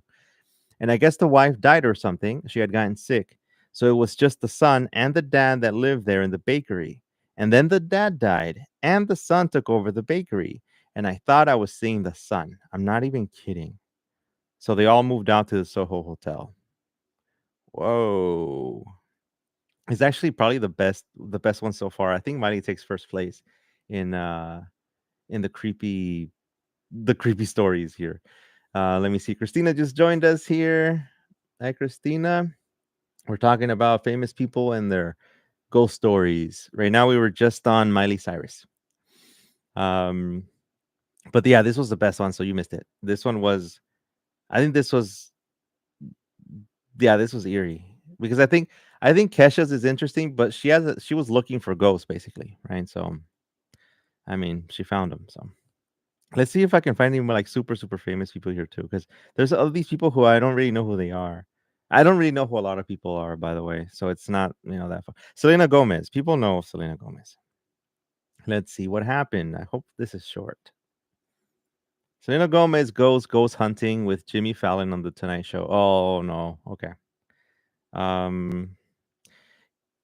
And I guess the wife died or something. She had gotten sick. So it was just the son and the dad that lived there in the bakery. And then the dad died and the son took over the bakery. And I thought I was seeing the son. I'm not even kidding. So they all moved out to the Soho Hotel. Whoa. It's actually probably the best one so far. I think Miley takes first place in in the creepy stories here. Let me see. Christina just joined us here. Hi, Christina. We're talking about famous people and their ghost stories. Right now, we were just on Miley Cyrus. Um, but yeah, this was the best one, so you missed it. This one was, I think this was, yeah, this was eerie because I think Kesha's is interesting, but she was looking for ghosts basically, right? So I mean, she found them. So let's see if I can find any more like super super famous people here too, because there's all these people who I don't really know who they are. I don't really know who a lot of people are, by the way. So it's not that far. Selena Gomez. People know Selena Gomez. Let's see what happened. I hope this is short. Selena Gomez goes hunting with Jimmy Fallon on the Tonight Show. Oh no. Okay. Um,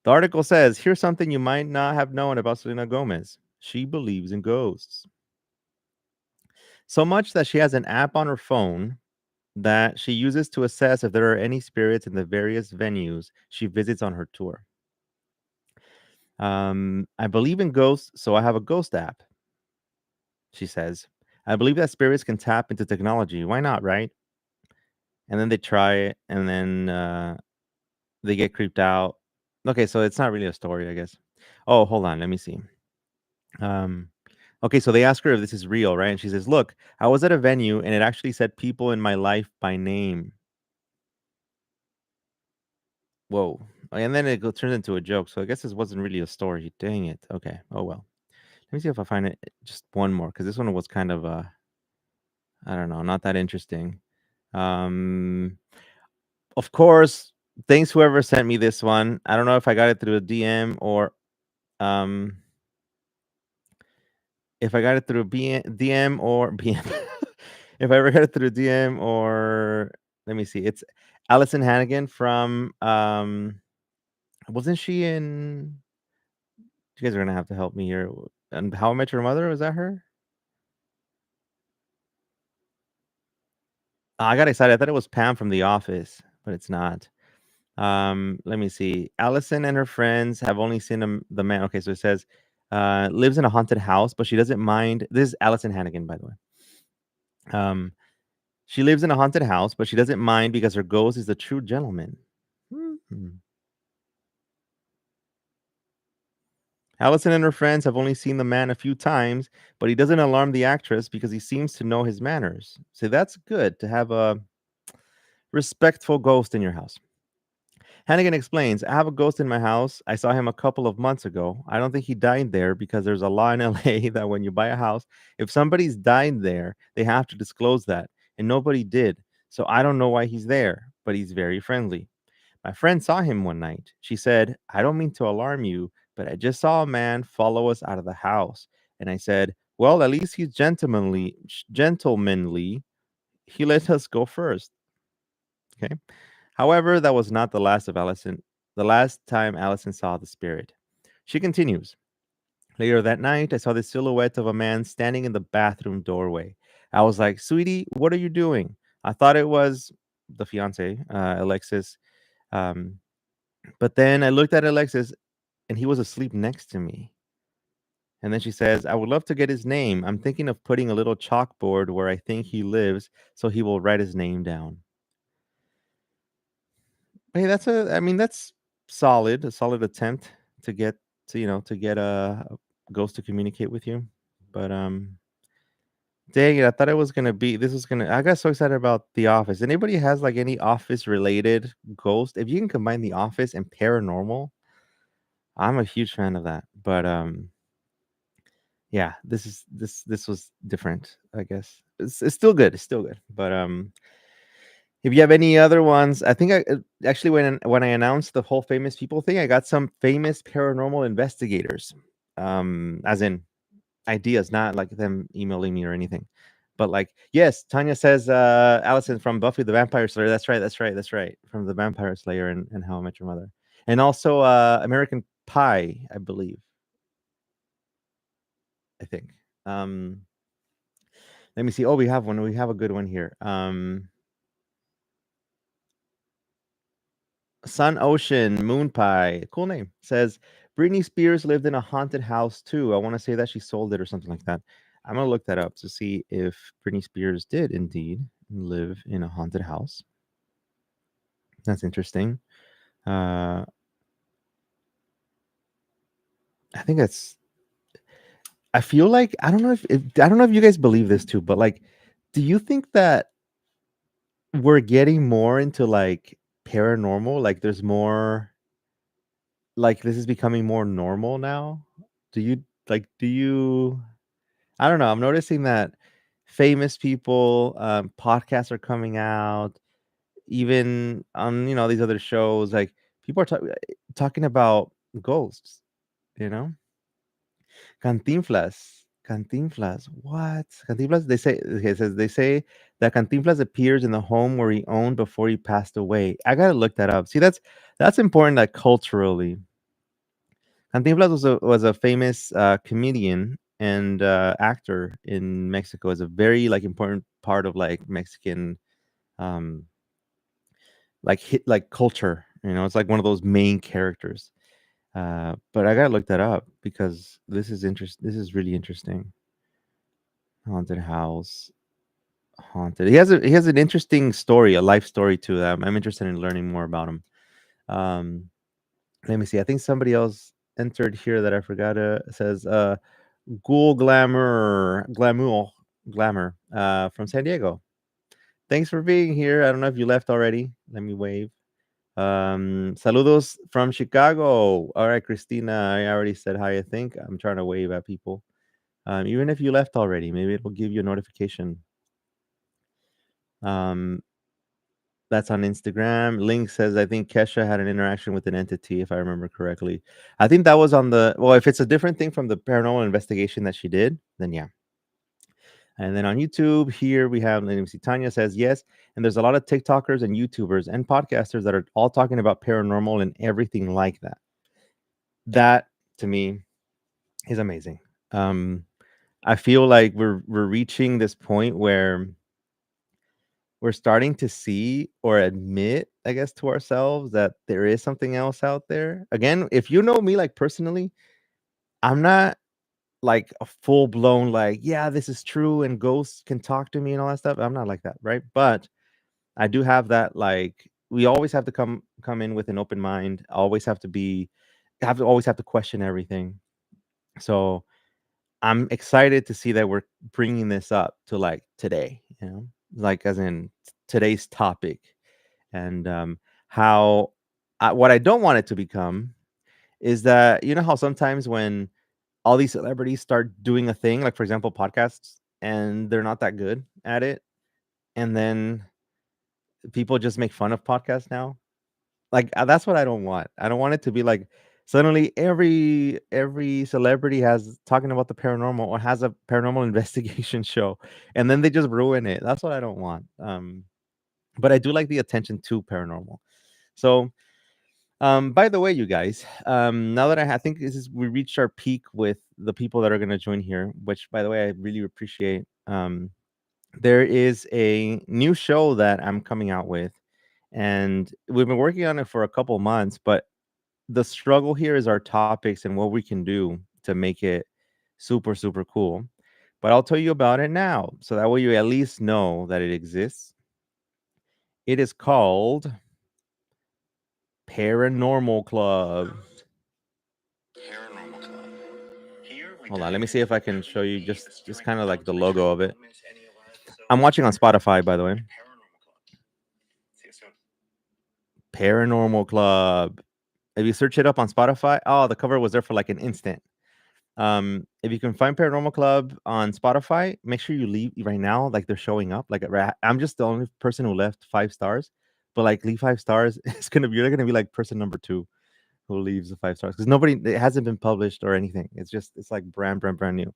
the article says here's something you might not have known about Selena Gomez. She believes in ghosts so much that she has an app on her phone that she uses to assess if there are any spirits in the various venues she visits on her tour. I believe in ghosts, so I have a ghost app, she says. I believe that spirits can tap into technology. Why not, right? And then they try it, and then they get creeped out. Okay, so it's not really a story, I guess. Oh, hold on, let me see. Um, okay, so they ask her if this is real, right? And she says, "Look, I was at a venue, and it actually said people in my life by name." Whoa. And then turns into a joke. So I guess this wasn't really a story. Dang it. Okay. Oh well. Let me see if I find it just one more because this one was kind of I don't know, not that interesting. Um of course, thanks whoever sent me this one. I don't know if I got it through a DM or um if I got it through DM or BM, if I ever got it through DM or let me see, it's Allison Hannigan from wasn't she in? You guys are gonna have to help me here. And How I Met Your Mother, was that her? I got excited. I thought it was Pam from The Office, but it's not. Let me see. Allison and her friends have only seen the man. Okay, so it says lives in a haunted house, but she doesn't mind. This is Allison Hannigan, by the way. Um, she lives in a haunted house, but she doesn't mind because her ghost is a true gentleman. Hmm. Allison and her friends have only seen the man a few times, but he doesn't alarm the actress because he seems to know his manners. So that's good to have a respectful ghost in your house. Hannigan explains, I have a ghost in my house. I saw him a couple of months ago. I don't think he died there because there's a law in LA that when you buy a house, if somebody's died there, they have to disclose that. And nobody did. So I don't know why he's there, but he's very friendly. My friend saw him one night. She said, I don't mean to alarm you, but I just saw a man follow us out of the house. And I said, well, at least he's gentlemanly. He let us go first. Okay. However, that was not the last time Allison saw the spirit. She continues. Later that night, I saw the silhouette of a man standing in the bathroom doorway. I was like, sweetie, what are you doing? I thought it was the fiance, Alexis. Um, but then I looked at Alexis and he was asleep next to me. And then she says, I would love to get his name. I'm thinking of putting a little chalkboard where I think he lives so he will write his name down. Hey, I mean, that's a solid attempt to get to get a ghost to communicate with you. But dang it, I thought it was gonna be this was gonna I got so excited about The Office. Anybody has like any office related ghost? If you can combine The Office and paranormal, I'm a huge fan of that. But yeah, this was different, I guess. It's still good. It's still good. But if you have any other ones, I think actually when I announced the whole famous people thing, I got some famous paranormal investigators, as in ideas, not like them emailing me or anything. But like, yes, Tanya says, Allison from Buffy the Vampire Slayer. That's right, that's right, that's right. From the Vampire Slayer and How I Met Your Mother, and also American Pie, I believe. I think. Um, Let me see. Oh, we have one. We have a good one here. Sun Ocean Moon Pie, cool name. Says Britney Spears lived in a haunted house too. I want to say that she sold it or something like that. I'm gonna look that up to see if Britney Spears did indeed live in a haunted house. That's interesting. Uh, I think that's. I feel like I don't know if you guys believe this too, but like, do you think that we're getting more into like paranormal? Like, there's more like this is becoming more normal now? Do you do you I don't know, I'm noticing that famous people, podcasts are coming out, even on, these other shows, like people are talking about ghosts, you know? Cantinflas, what? Cantinflas, they say, okay, it says they say that Cantinflas appears in the home where he owned before he passed away. I gotta look that up. See, that's important, like culturally. Cantinflas was a famous comedian and actor in Mexico. Is a very like important part of like Mexican um, like hit like culture. It's like one of those main characters. But I gotta look that up because this is This is really interesting. Haunted house, haunted. He has an interesting story, a life story too. I'm interested in learning more about him. Um, Let me see. I think somebody else entered here that I forgot. Says Ghoul Glamour, from San Diego. Thanks for being here. I don't know if you left already. Let me wave. Saludos from Chicago. All right, Christina. I already said hi. I think I'm trying to wave at people. Even if you left already, maybe it will give you a notification. Um, That's on Instagram. Link says, I think Kesha had an interaction with an entity, if I remember correctly. I think that was on the, well, if it's a different thing from the paranormal investigation that she did, then yeah. And then on YouTube, here we have, let me see, Tanya says, yes. And there's a lot of TikTokers and YouTubers and podcasters that are all talking about paranormal and everything like that. That to me is amazing. Um, I feel like we're reaching this point where we're starting to see or admit, I guess, to ourselves that there is something else out there. Again, if you know me like personally, I'm not like a full blown like, yeah, this is true and ghosts can talk to me and all that stuff. I'm not like that, right? But I do have that like we always have to come in with an open mind. Always have to be have to always have to question everything. So I'm excited to see that we're bringing this up to like today, like as in today's topic and how what I don't want it to become is that you know how sometimes when all these celebrities start doing a thing, like for example, podcasts, and they're not that good at it, and then people just make fun of podcasts now. Like that's what I don't want. I don't want it to be like suddenly every celebrity has talking about the paranormal or has a paranormal investigation show, and then they just ruin it. That's what I don't want. But I do like the attention to paranormal. So by the way, you guys, now that I think this is we reached our peak with the people that are going to join here, which by the way I really appreciate. There is a new show that I'm coming out with, and we've been working on it for a couple months. But the struggle here is our topics and what we can do to make it super cool. But I'll tell you about it now, so that way you at least know that it exists. It is called Paranormal Club. Paranormal Club. Here we Hold on, let me dive see into if the I can show you creepy, the just kind of strange, like the the legends logo that of it. don't miss any of us. So I'm watching on welcome Spotify, by the way. to Paranormal Club. See you soon. Paranormal Club. If you search it up on Spotify, oh, the cover was there for like an instant. If you can find Paranormal Club on Spotify, make sure you leave right now. Like they're showing up. Like I'm just the only person who left 5 stars, but like leave 5 stars. It's gonna be you're gonna be like person number two who leaves the 5 stars because nobody it hasn't been published or anything. It's like brand new.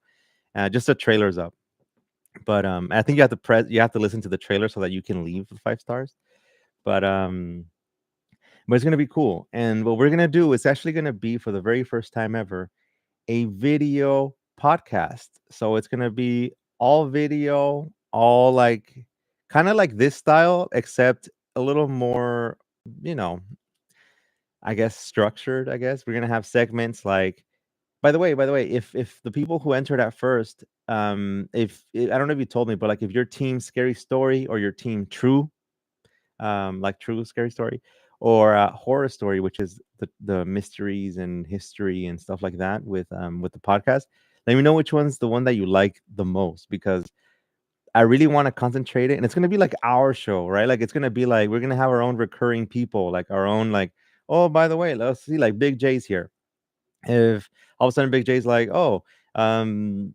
Just the trailers up. But I think you have to listen to the trailer so that you can leave the 5 stars. But but it's gonna be cool. And what we're gonna do is actually gonna be for the very first time ever a video podcast. So it's gonna be all video, all like kind of like this style, except a little more, you know, I guess structured. I guess we're gonna have segments like. By the way, if the people who entered at first, if I don't know if you told me, but like if your team scary story or your team true like true scary story or horror story, which is the mysteries and history and stuff like that with the podcast. Let me know which one's the one that you like the most because I really want to concentrate it, and it's gonna be like our show, right? Like it's gonna be like we're gonna have our own recurring people, like our own like. Oh, by the way, let's see, like Big J's here. If all of a sudden Big J's like, oh, um,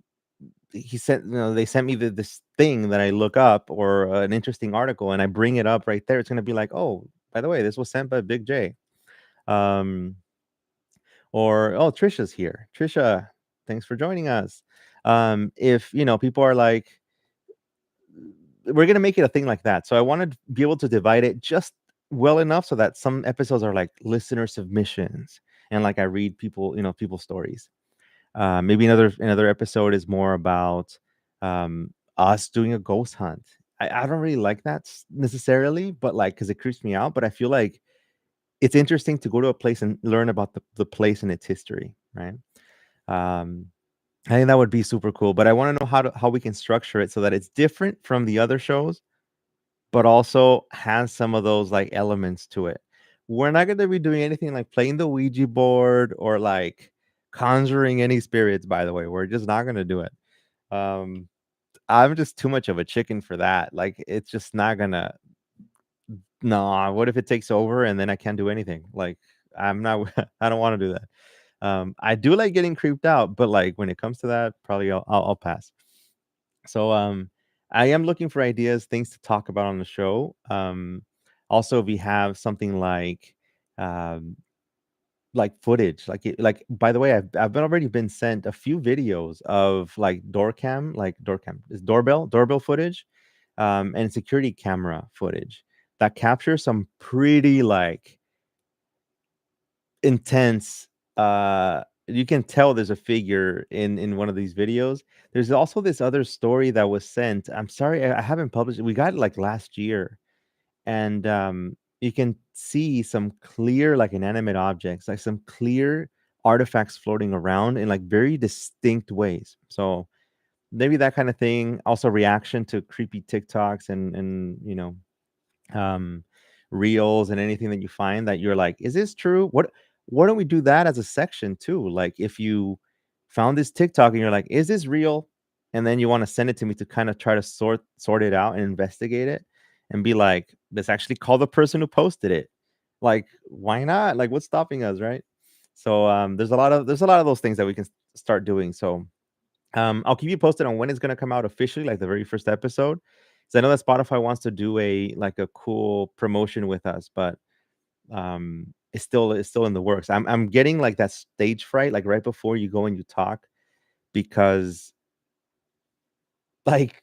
he sent they sent me this thing that I look up or an interesting article and I bring it up right there, it's going to be like, oh, by the way, this was sent by Big J. um or oh, Trisha's here. Trisha, thanks for joining us. If people are like, we're going to make it a thing like that, so I want to be able to divide it just well enough so that some episodes are like listener submissions and like I read people's stories. Maybe another episode is more about us doing a ghost hunt. I don't really like that necessarily, but like because it creeps me out. But I feel like it's interesting to go to a place and learn about the place and its history, right? Um, I think that would be super cool. But I want to know how we can structure it so that it's different from the other shows, but also has some of those like elements to it. We're not going to be doing anything like playing the Ouija board or like conjuring any spirits, by the way. We're just not going to do it. Um, I'm just too much of a chicken for that. Like, it's just not going to. Nah, what if it takes over and then I can't do anything? Like, I'm not, I don't want to do that. I do like getting creeped out, but like when it comes to that, probably I'll pass. So I am looking for ideas, things to talk about on the show. Also, if we have something um, like footage, like by the way, already been sent a few videos of like door cam is doorbell footage, and security camera footage that captures some pretty like intense. You can tell there's a figure in one of these videos. There's also this other story that was sent. I'm sorry, I haven't published it. We got it like last year, and you can see some clear like inanimate objects, like some clear artifacts floating around in like very distinct ways. So maybe that kind of thing. Also, reaction to creepy TikToks and um, reels and anything that you find that you're like, is this true? What? Why don't we do that as a section too? Like, if you found this TikTok and you're like, is this real? And then you want to send it to me to kind of try to sort it out and investigate it, and be like, let's actually call the person who posted it. Like, why not? Like, what's stopping us, right? So there's a lot of those things that we can start doing. So I'll keep you posted on when it's gonna come out officially, like the very first episode. So I know that Spotify wants to do a cool promotion with us, but it's still in the works. I'm getting like that stage fright, like right before you go and you talk, because like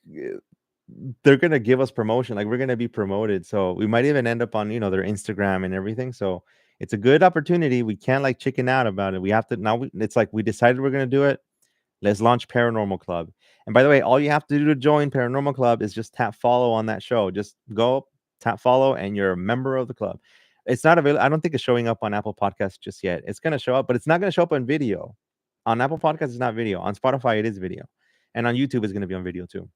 they're gonna give us promotion, like we're gonna be promoted, so we might even end up on their Instagram and everything. So it's a good opportunity. We can't like chicken out about it. We have to now. It's like we decided we're gonna do it. Let's launch Paranormal Club. And by the way, all you have to do to join Paranormal Club is just tap follow on that show. Just go tap follow, and you're a member of the club. It's not available. I don't think it's showing up on Apple Podcasts just yet. It's gonna show up, but it's not gonna show up on video. On Apple Podcasts, it's not video. On Spotify, it is video, and on YouTube, it's gonna be on video too.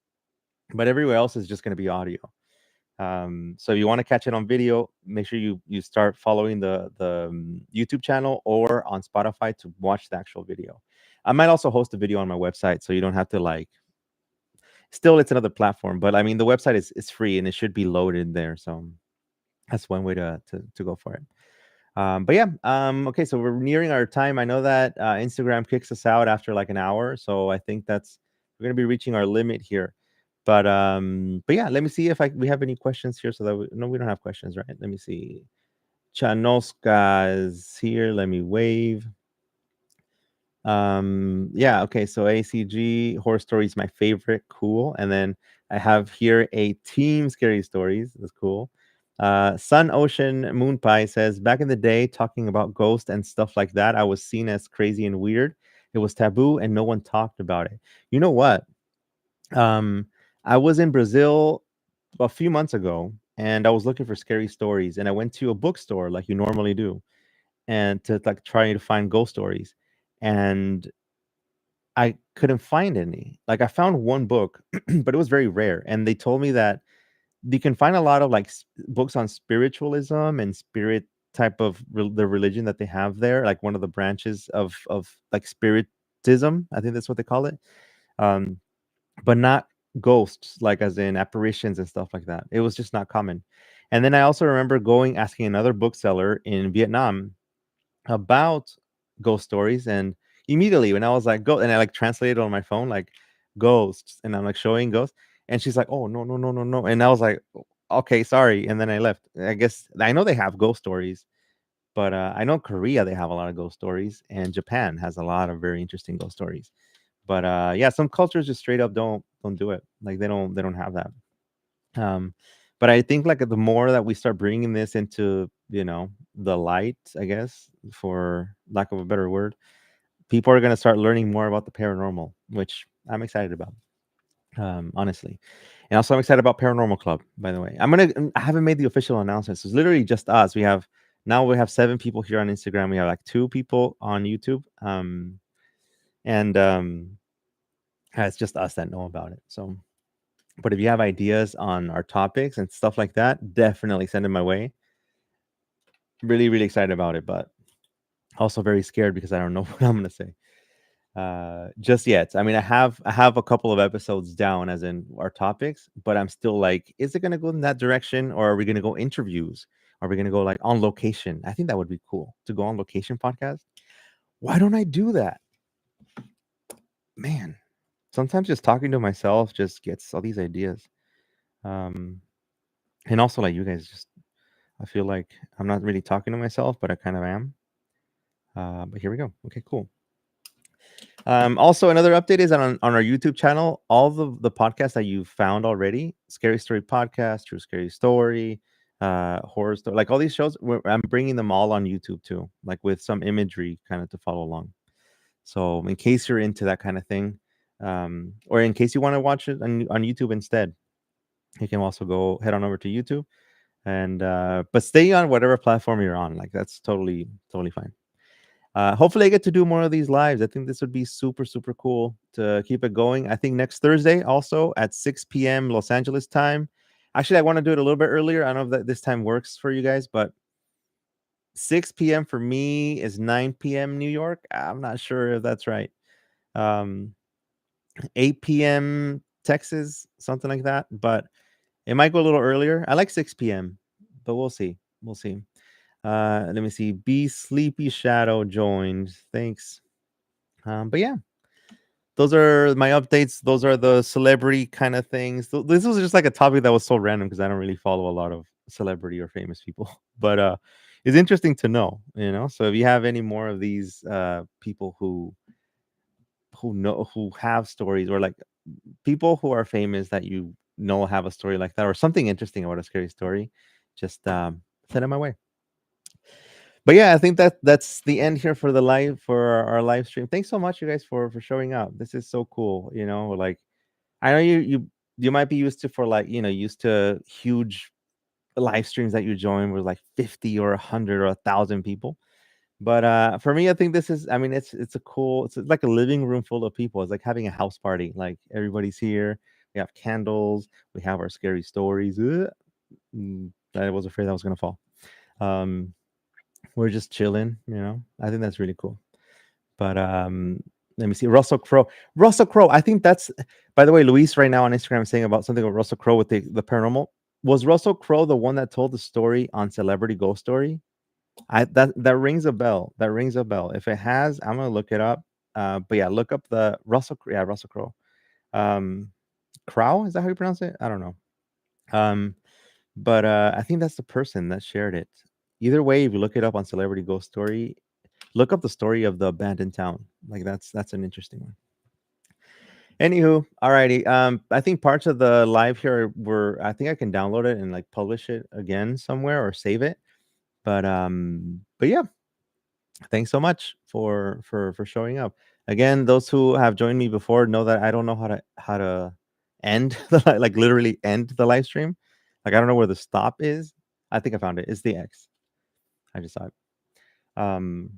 But everywhere else is just gonna be audio. So if you want to catch it on video, make sure you start following the YouTube channel, or on Spotify to watch the actual video. I might also host a video on my website, so you don't have to like. Still, it's another platform, but I mean the website is free and it should be loaded there. So that's one way to go for it. But yeah, okay, so we're nearing our time. I know that Instagram kicks us out after like an hour, so I think that's we're gonna be reaching our limit here. But yeah, let me see if we have any questions here. So that no, we don't have questions, right? Let me see. Chanoska is here. Let me wave. Yeah, okay, so ACG horror story is my favorite. Cool. And then I have here a team scary stories. That's cool. Sun Ocean Moon Pie says, back in the day, talking about ghosts and stuff like that, I was seen as crazy and weird. It was taboo and no one talked about it. You know what? Um, I was in Brazil a few months ago, and I was looking for scary stories, and I went to a bookstore like you normally do, and to like try to find ghost stories. And I couldn't find any. Like, I found one book, but it was very rare. And they told me that you can find a lot of like books on spiritualism and spirit type of the religion that they have there, like one of the branches of like spiritism. I think that's what they call it. Um, but not ghosts, like as in apparitions and stuff like that. It was just not common. And then I also remember going asking another bookseller in Vietnam about ghost stories, and immediately when I was like go and I like translated on my phone like ghosts, and I'm like showing ghosts, and she's like, oh, no, no, no, no, no. And I was like, okay, sorry. And then I left. I guess I know they have ghost stories, but I know Korea, they have a lot of ghost stories, and Japan has a lot of very interesting ghost stories. But yeah, some cultures just straight up don't do it. Like they don't have that. um but I think like the more that we start bringing this into the light, I guess, for lack of a better word, people are going to start learning more about the paranormal, which I'm excited about, honestly. And also I'm excited about Paranormal Club, by the way. I haven't made the official announcement, so it's literally just us. We have 7 people here on Instagram. We have like 2 people on YouTube, and it's just us that know about it. So, but if you have ideas on our topics and stuff like that, definitely send them my way. Really, really excited about it, but also very scared because I don't know what I'm gonna say just yet. I mean, I have a couple of episodes down, as in our topics, but I'm still like, is it gonna go in that direction, or are we gonna go interviews? Are we gonna go like on location? I think that would be cool to go on location podcast. Why don't I do that, man? Sometimes just talking to myself just gets all these ideas. Um, and also like you guys just I feel like I'm not really talking to myself, but I kind of am. But here we go. Okay, cool. Also, another update is on our YouTube channel. All the podcasts that you've found already, Scary Story Podcast, True Scary Story, Horror Story, like all these shows, I'm bringing them all on YouTube too, like with some imagery kind of to follow along. So in case you're into that kind of thing, or in case you want to watch it on YouTube instead, you can also go head on over to YouTube and but stay on whatever platform you're on. Like that's totally fine. Hopefully, I get to do more of these lives. I think this would be super cool to keep it going. I think next Thursday, also at 6 p.m. Los Angeles time. Actually, I want to do it a little bit earlier. I don't know if that this time works for you guys, but 6 p.m. for me is 9 p.m. New York. I'm not sure if that's right. Um, 8 p.m. Texas, something like that. But it might go a little earlier. I like 6 p.m., but we'll see. We'll see. Let me see. Be Sleepy Shadow joined. Thanks. But yeah, those are my updates. Those are the celebrity kind of things. This was just like a topic that was so random because I don't really follow a lot of celebrity or famous people. But it's interesting to know, you know. So if you have any more of these people who have stories, or like people who are famous that you know have a story like that, or something interesting about a scary story, just send it my way. But yeah, I think that's the end here for the live for our live stream. Thanks so much, you guys, for showing up. This is so cool. You know, like I know you might be used to for like used to huge live streams that you join with like 50 or 100 or 1,000 people. But for me, I think this is. I mean, it's a cool. It's like a living room full of people. It's like having a house party. Like everybody's here. We have candles. We have our scary stories. I was afraid that was gonna fall. Um, we're just chilling. You know, I think that's really cool. But let me see. Russell Crowe. Russell Crowe. I think that's. By the way, Luis right now on Instagram is saying about something with Russell Crowe with the paranormal. Was Russell Crowe the one that told the story on Celebrity Ghost Story? I that rings a bell. That rings a bell. If it has, I'm gonna look it up. But yeah, look up the Russell. Yeah, Russell Crowe. Um, Crow. Is that how you pronounce it? I don't know. Um, but I think that's the person that shared it. Either way, if you look it up on Celebrity Ghost Story, look up the story of the abandoned town. Like that's an interesting one. Anywho, alrighty. I think parts of the live here were. I think I can download it and like publish it again somewhere or save it. But yeah, thanks so much for showing up. Again, those who have joined me before know that I don't know how to end like literally end the live stream. Like I don't know where the stop is. I think I found it. It's the X. I just saw it. Um,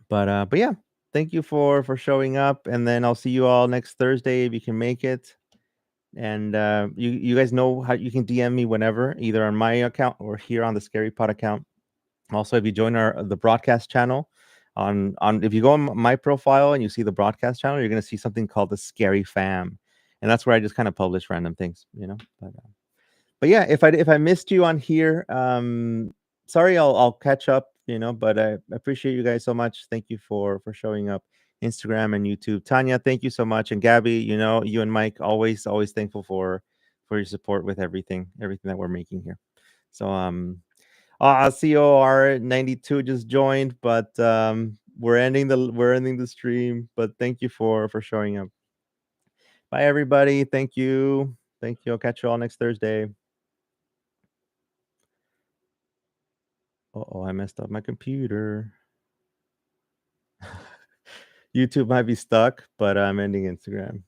but yeah, thank you for showing up, and then I'll see you all next Thursday if you can make it. And you guys know how you can DM me whenever, either on my account or here on the Scary Pod account. Also, if you join the broadcast channel on if you go on my profile and you see the broadcast channel, you're gonna see something called the Scary Fam, and that's where I just kind of publish random things, you know. But yeah, if I missed you on here, sorry, I'll catch up, you know. But I appreciate you guys so much. Thank you for showing up, Instagram and YouTube. Tanya, thank you so much, and Gabby, you know, you and Mike, always thankful for your support with everything that we're making here. So COR92 just joined, but we're ending the stream. But thank you for showing up. Bye everybody. Thank you. Thank you. I'll catch you all next Thursday. Oh, I messed up my computer. YouTube might be stuck, but I'm ending Instagram.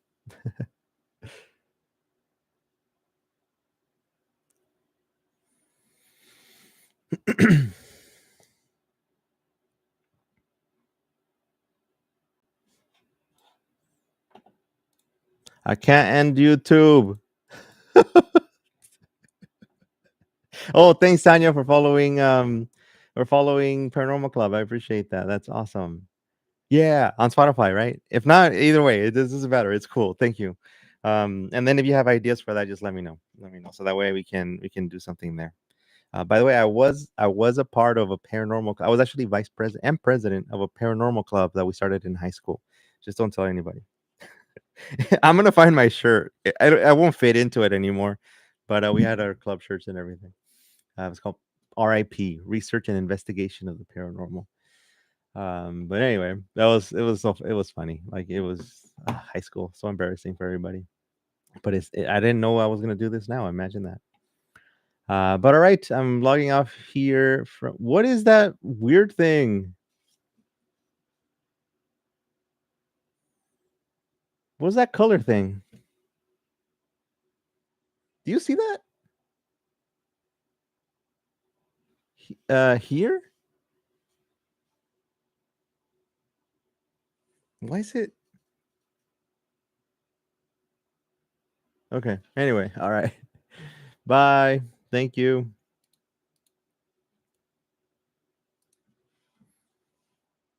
I can't end YouTube. Oh, thanks, Tanya, for following Paranormal Club. I appreciate that. That's awesome. Yeah, on Spotify, right? If not, either way, this doesn't matter. It's cool. Thank you. And then if you have ideas for that, just let me know. Let me know so that way we can do something there. By the way, I was a part of a paranormal. I was actually vice president and president of a paranormal club that we started in high school. Just don't tell anybody. I'm gonna find my shirt. I won't fit into it anymore, but we had our club shirts and everything. It's called RIP, research and investigation of the paranormal. But anyway, it was funny. Like it was high school, so embarrassing for everybody. But I didn't know I was gonna do this now. Imagine that. But all right, I'm logging off here. From what is that weird thing? What's that color thing? Do you see that? Here? Why is it? Okay. Anyway, all right. Bye. Thank you.